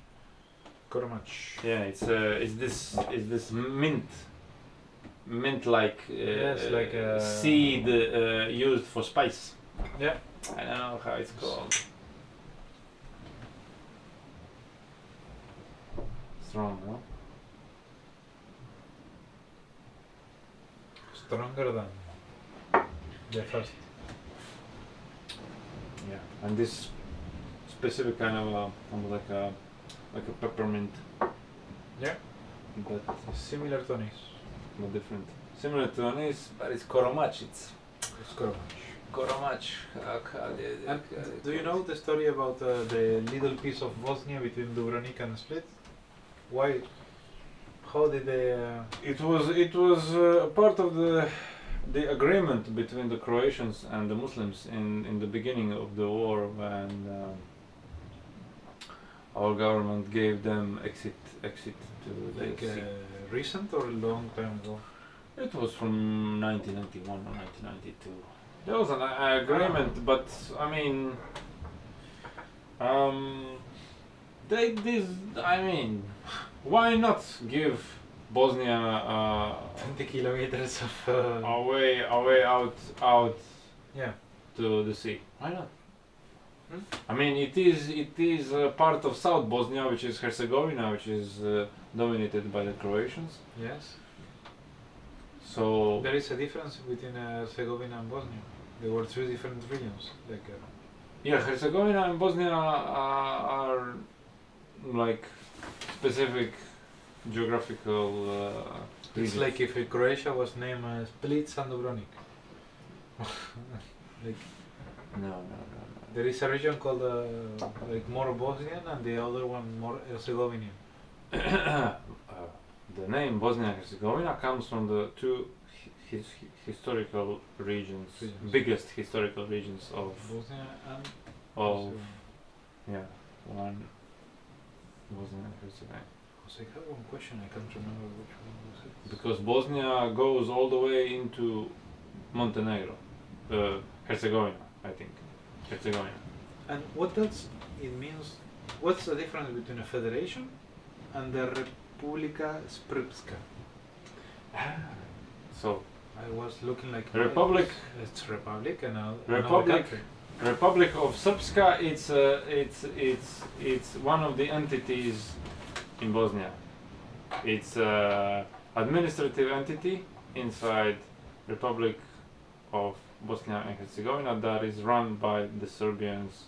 koromach. Yeah, it's this mint like Yes, like seed used for spice. Yeah. I don't know how it's called. Strong, no? Stronger than the first. Yeah, and this specific kind of like a peppermint. Yeah. But Similar to anise. not different. Similar to anise, but it's koromach. It's It's koromach. koromach. And do you know the story about the little piece of Bosnia between Dubrovnik and Split? Why? How did they? It was part of the agreement between the Croatians and the Muslims in the beginning of the war when our government gave them exit to the Like sea. recent or a long time ago? It was from 1991 or 1992. There was an agreement, but I mean, they this I mean, why not give Bosnia 20 kilometers of. a way out Yeah. to the sea? Why not? Hmm? I mean, it is part of South Bosnia, which is Herzegovina, which is dominated by the Croatians. Yes. So There is a difference between Herzegovina and Bosnia. There were two different regions. Like. yeah, Herzegovina and Bosnia are like specific geographical It's regions. like if Croatia was named Split and Dubrovnik. Like no. there is a region called like more Bosnian and the other one more Herzegovinian. The name Bosnia and Herzegovina comes from the two historical regions, biggest historical regions of Bosnia and of yeah, one Bosnia and Herzegovina. I have one question, I can't remember which one was it. Because Bosnia goes all the way into Montenegro, Herzegovina, I think. Herzegovina. And what does it means? What's the difference between a federation and the Republika Srpska? So, I was looking like Republic. It's republic and Republic. another country. Republic of Srpska. It's one of the entities in Bosnia. It's administrative entity inside Republic of Bosnia and Herzegovina that is run by the Serbians,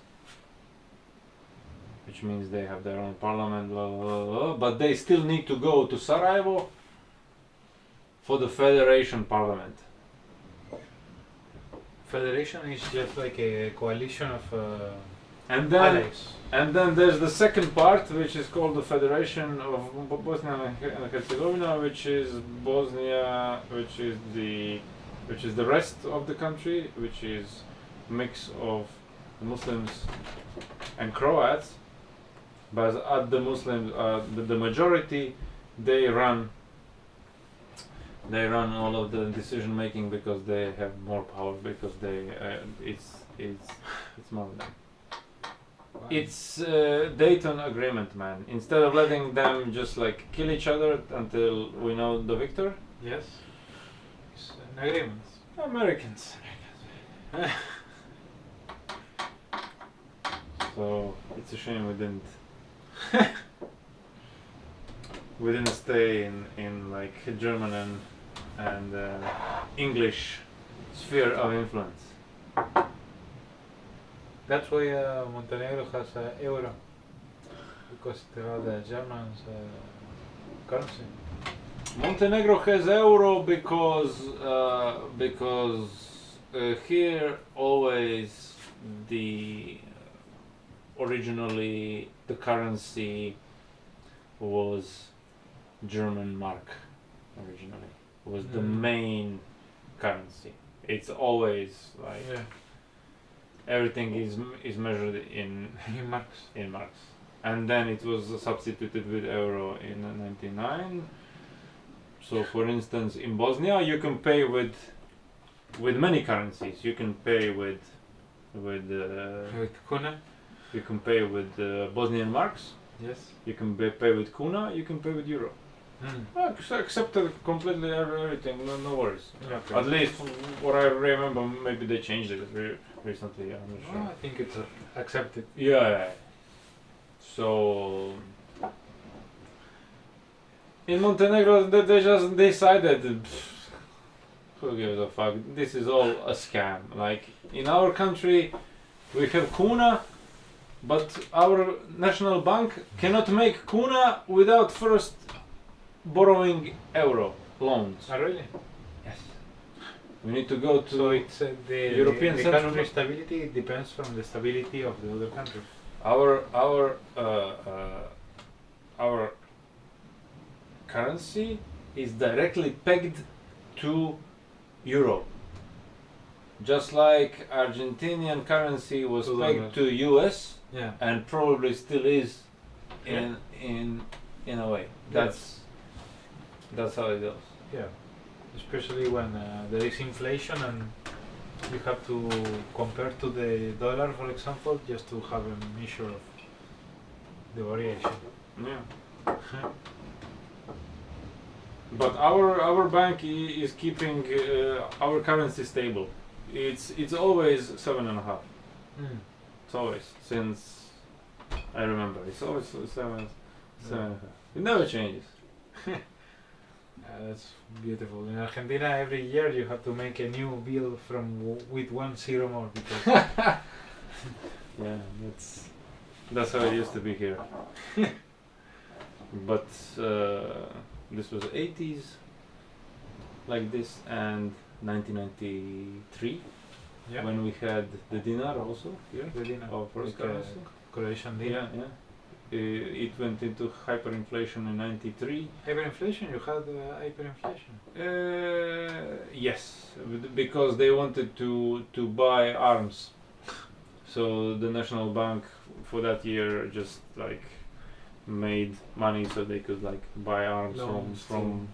which means they have their own parliament, blah, blah, blah, blah, but they still need to go to Sarajevo for the federation parliament. Federation is just like a coalition of And then allies. And then there's the second part, which is called the Federation of Bosnia and Herzegovina, which is Bosnia, which is the rest of the country, which is a mix of Muslims and Croats. But at the Muslims, the majority, they run all of the decision making because they have more power, because it's more than. Wow. It's Dayton Agreement, man. Instead of letting them just like kill each other until we know the victor, Yes. It's an agreement. Americans. So it's a shame we didn't stay in like German and English sphere of influence. That's why Montenegro has euro, because they have the Germans currency. Montenegro has euro because here always originally the currency was German mark originally. was the main currency. It's always like Yeah. everything is measured in In marks. marks, and then it was substituted with euro in '99. So, for instance, in Bosnia, you can pay with many currencies. You can pay with With kuna. you can pay with Bosnian marks. Yes. You can pay with kuna. You can pay with euro. Accepted completely everything. No worries. Okay. At least what I remember, maybe they changed it recently. I'm not sure. I think it's accepted. Yeah. So in Montenegro, they just decided, who gives a fuck? This is all a scam. Like in our country, we have kuna, but our national bank cannot make kuna without first borrowing euro loans. Oh, really? Yes. We need to go to. So it's the European the Central country Bank. stability depends from the stability of the other country. Our currency is directly pegged to euro. Just like Argentinian currency was To pegged dollar. to US Yeah. and probably still is in a way. That's how it goes. Yeah. Especially when there is inflation and you have to compare to the dollar, for example, just to have a measure of the variation. Yeah. But our bank is keeping our currency stable. It's always 7.5. It's always since I remember. It's always 7.5. It never changes. That's beautiful. In Argentina, every year you have to make a new bill with 1 0 more because Yeah, that's how it used to be here. But this was 80s, like this, and 1993 yeah, when we had the dinar also here. the dinar, Our first like, currency. Croatian dinar. Yeah. It went into hyperinflation in '93. Hyperinflation, you had hyperinflation. Yes, because they wanted to buy arms. So the national bank for that year just like made money so they could like buy arms Loans from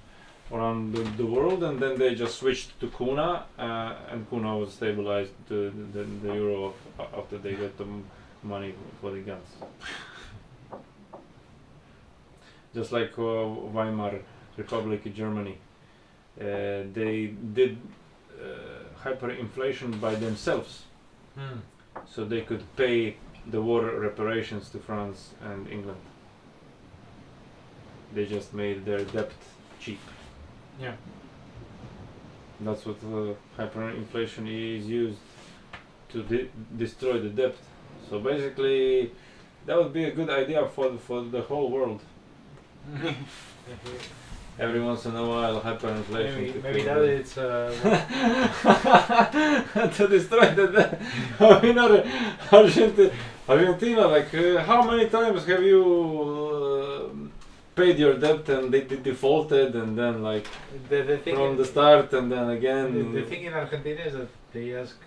around the world, and then they just switched to kuna, and kuna was stabilized to the euro after they got the money for the guns. Just like Weimar Republic in Germany, they did hyperinflation by themselves, so they could pay the war reparations to France and England. They just made their debt cheap. Yeah. That's what hyperinflation is used to destroy the debt. So basically, that would be a good idea for the whole world. Every once in a while, hyperinflation. Maybe now it's To destroy the debt. I mean, Argentina, like, how many times have you paid your debt and they defaulted, and then like the thing from the start, and then again? the thing in Argentina is that they ask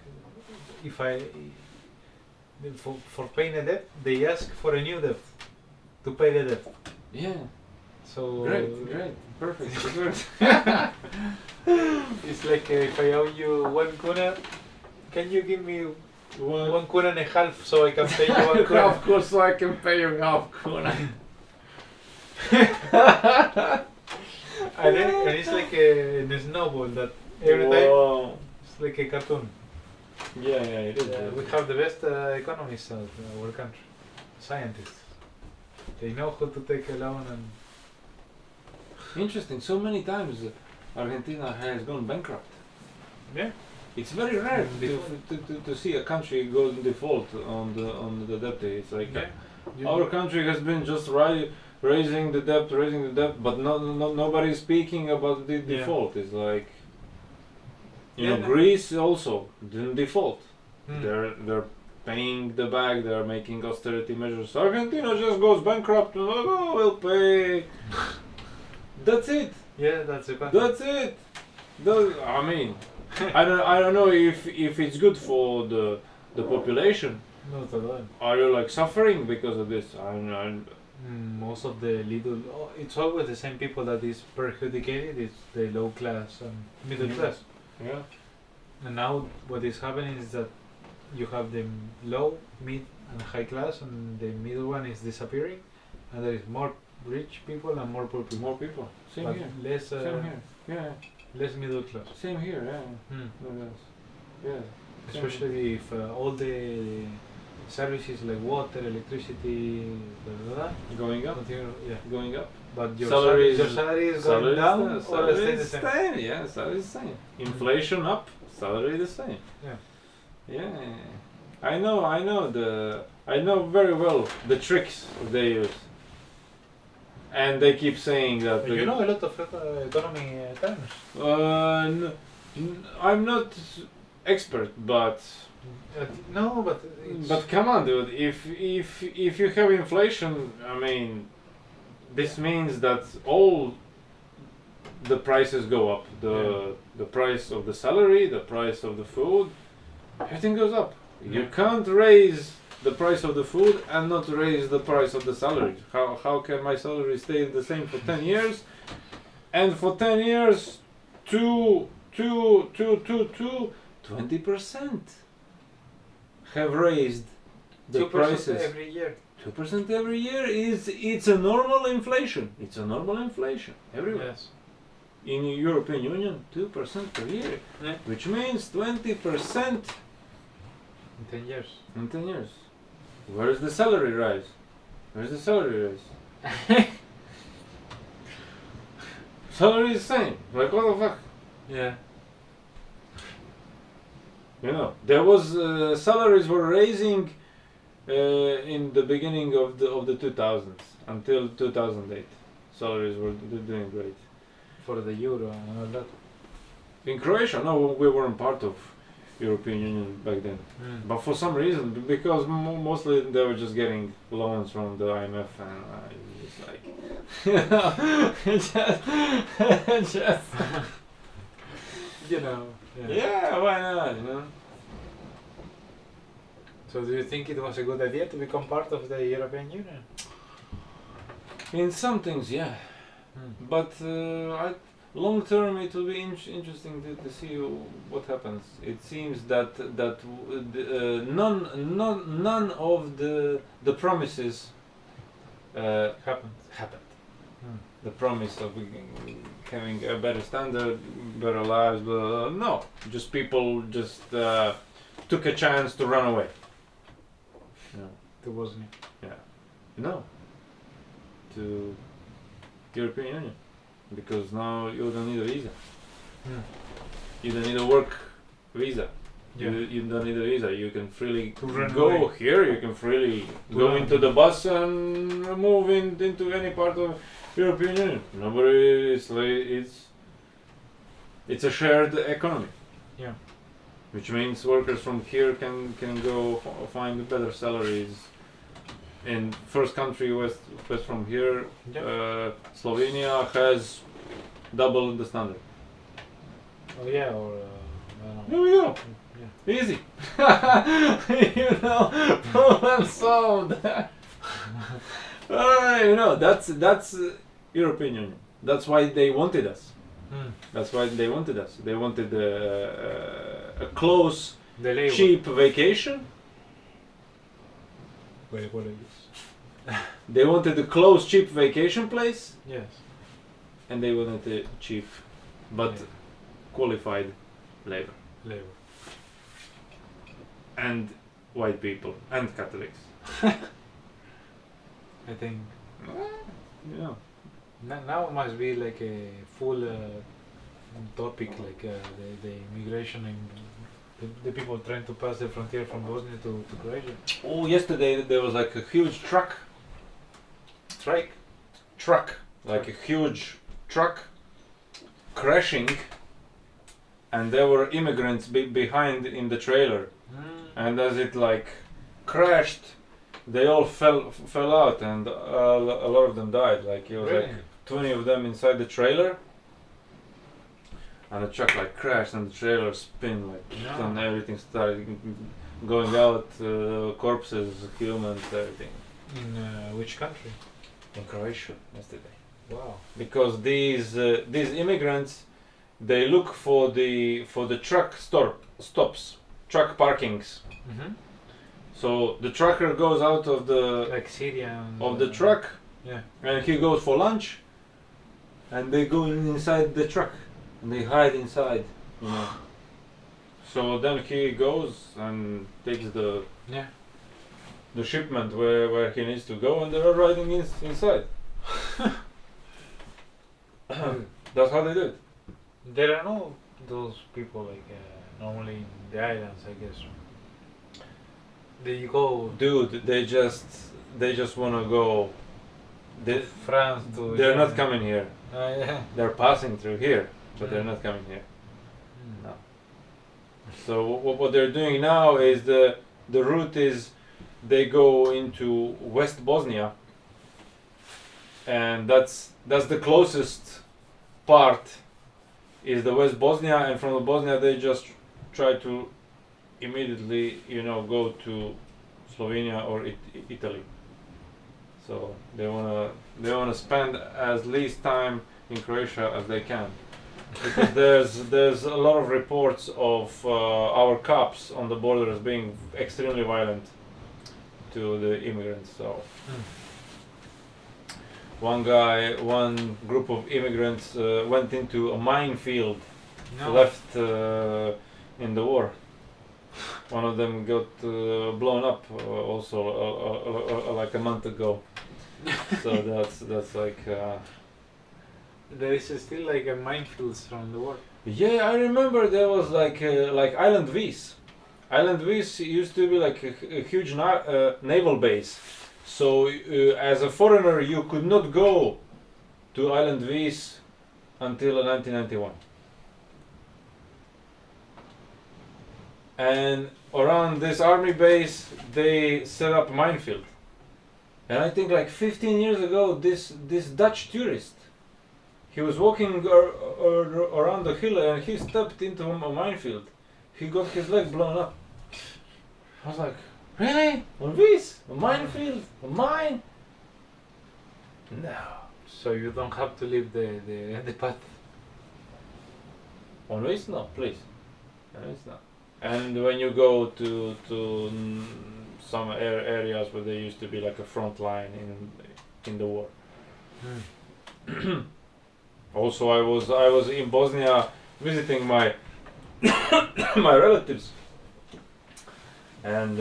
if for paying a debt, they ask for a new debt to pay the debt. Yeah. So Great, perfect. Good. it's like if I owe you 1 kuna, can you give me 1 kuna and a half so I can pay you 1 kuna? Of course, so I can pay you half kuna. And it's like a snowball that every time it's like a cartoon. Yeah, it is. We have the best economists of our country, scientists. They know how to take a loan and. Interesting. So many times Argentina has gone bankrupt. Yeah. It's very rare to see a country go in default on the debt. It's like our country has been just raising the debt, but nobody is speaking about the default. It's like Greece also didn't default. They're paying the back. They're making austerity measures. Argentina just goes bankrupt. Oh, we'll pay. That's it. Yeah, that's the concept. That's it. I mean, I don't know if it's good for the population. Not at all. Are you like suffering because of this? I'm Most of the little, it's always the same people that is perjudicated. It's the low class and middle Mhm. class. yeah. And now what is happening is that you have the low, mid, and high class, and the middle one is disappearing, and there is more rich people and more poor people. More people. Same But here. less, Same here. Yeah. less middle class. Same here. Yeah. Hmm. Yes. Yeah. Especially if all the services like water, electricity, blah, blah, blah, Going up. continue, yeah. Going up. But your Salaries- your salary is going down or salary stay the is same. same. Yeah, salary is same. Inflation up, salary the same. Yeah. Yeah. I know very well the tricks they use. And they keep saying that You know a lot of economy terms. I'm not expert, but No, but come on, dude. If you have inflation, I mean, this means that all the prices go up. The price of the salary, the price of the food, everything goes up. You Yeah. can't raise the price of the food and not raise the price of the salary. How can my salary stay the same for 10 years? And for 10 years, 20% have raised the 2% prices. every year. 2% every year it's a normal inflation. It's a normal inflation everywhere. Yes. In European Union, 2% per year, Yeah. which means 20% In 10 years. in 10 years. Where's the salary rise? Where's the salary rise? Salary is same. Like what the fuck? Yeah. You know, there was salaries were raising in the beginning of the 2000s until 2008. Salaries were doing great. For the euro and all that. In Croatia, no, we weren't part of European Union back then. But for some reason, because mostly they were just getting loans from the IMF, and it's like, you know, just You know. yeah, why not? You know. So do you think it was a good idea to become part of the European Union? In some things, yeah. But long term, it will be interesting to see what happens. It seems that none of the promises Happened. happened. The promise of having a better standard, better lives, no. Just people just took a chance to run away. No. To Bosnia. No. To European Union. Because now you don't need a visa. You don't need a work visa. Yeah. You don't need a visa. You can freely To run go away. here. You can freely To go run. into the bus and move into any part of European Union. Nobody is like it's a shared economy. Yeah. Which means workers from here can go find better salaries. In first country west from here, Slovenia has double the standard. Oh yeah, or I don't know. There we go. Yeah. Easy. You know, problem solved. You know, that's European Union. That's why they wanted us. That's why they wanted us. They wanted a close, The labor. cheap vacation. Wait, what is? They wanted a close, cheap vacation place, Yes. and they wanted a cheap, but Yeah. qualified labor. Labor. And white people and Catholics. I think You know. now must be like a full topic, like the immigration and the people trying to pass the frontier from Bosnia to Croatia. Oh, yesterday there was like a huge truck, like a huge truck crashing, and there were immigrants behind in the trailer, and as it like crashed, they all fell out, and a lot of them died. Like it was Really? like 20 of them inside the trailer, and the truck like crashed and the trailer spin like No. and everything started going out, corpses, humans, everything. In which country? In Croatia yesterday. Wow. Because these immigrants, they look for the truck stops, truck parkings. Mm-hmm. So the trucker goes out of the Like Syrian. of the truck, Yeah. and he goes for lunch, and they go inside the truck and they hide inside, you know. So then he goes and takes Yeah. the shipment where he needs to go, and they're riding inside. That's how they do it. There are no those people like normally in the islands, I guess. They go Dude, they just wanna go. to France to. They're not Germany. coming here. Yeah. They're passing through here, but they're Mm. not coming here. Mm. No. So what they're doing now is the route is they go into West Bosnia, and that's the closest part is the West Bosnia, and from the Bosnia they just try to immediately, you know, go to Slovenia or Italy. So they wanna spend as least time in Croatia as they can, because there's a lot of reports of our cops on the borders being extremely violent to the immigrants. So one group of immigrants went into a minefield No. left in the war. One of them got blown up also like a month ago. So that's like. There is still like a minefields from the war. Yeah, I remember there was like Island Vis. Island Vis used to be like a huge naval base. So as a foreigner, you could not go to Island Vis until 1991. And around this army base, they set up a minefield. And I think like 15 years ago, this Dutch tourist, he was walking around the hill and he stepped into a minefield. He got his leg blown up. I was like, really? On this? A minefield? A mine? No. So you don't have to leave the path. On this? No, please. On this, no. And when you go to some areas where there used to be like a front line in the war. Also, I was in Bosnia visiting my my relatives, and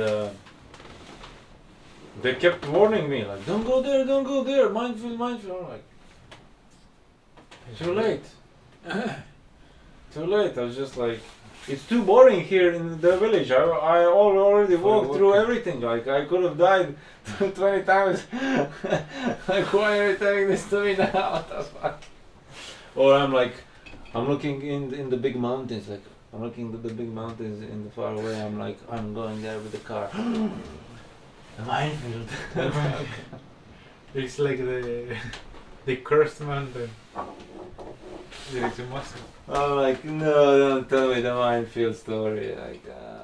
they kept warning me like, don't go there, minefield. I'm like, too late. Too late. I was just like, it's too boring here in the village. I already walked through everything. Like I could have died 20 times. Like, why are you telling this to me now? What the fuck? Or I'm looking in the big mountains. Like I'm looking at the big mountains in the far away. I'm like, I'm going there with the car. A minefield. It's like the cursed mountain. There is a muscle. I'm like, no, don't tell me the minefield story. Like, no.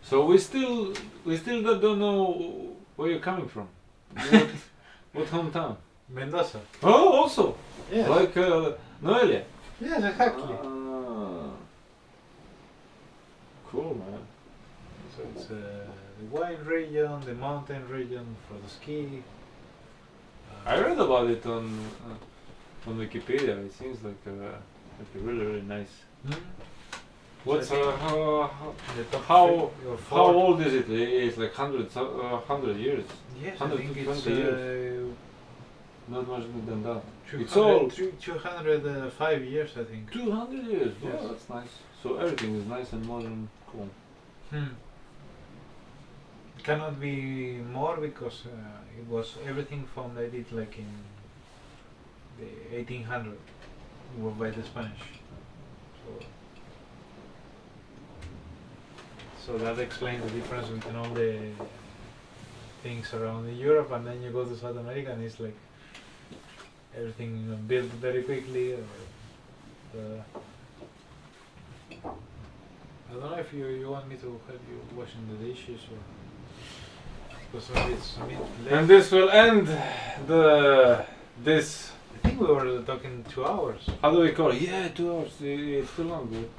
So we still don't know where you're coming from. What hometown? Mendoza. Oh, also Yes. like Noelia. Yes, exactly. Ah, cool, man. So it's the wine region, the mountain region for the ski. I read about it on Wikipedia. It seems like a really nice. What's So I how the top how- three or how four. old is it? It's like 100 years. Yes, I 100 think to it's 20 Not much than that. 200, It's all- 205 years, I think. 200 years. Wow, Yes. that's nice. So everything is nice and modern. Cool. Cannot be more because it was everything founded like in the 1800 by the Spanish. So that explains the difference between all the things around in Europe, and then you go to South America and it's like everything built very quickly. I don't know if you want me to help you washing the dishes or because maybe it's a bit late. And this will end this. I think we were talking 2 hours. How do we call it? Yeah, 2 hours. It's too long, dude.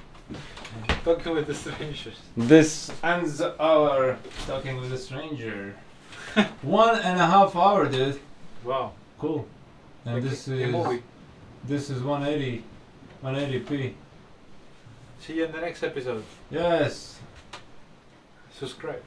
Talking with the strangers. This ends our talking with a stranger. 1.5 hours, dude. Wow. Cool. And Like this a is movie. 180p. See you in the next episode. Yes. Subscribe.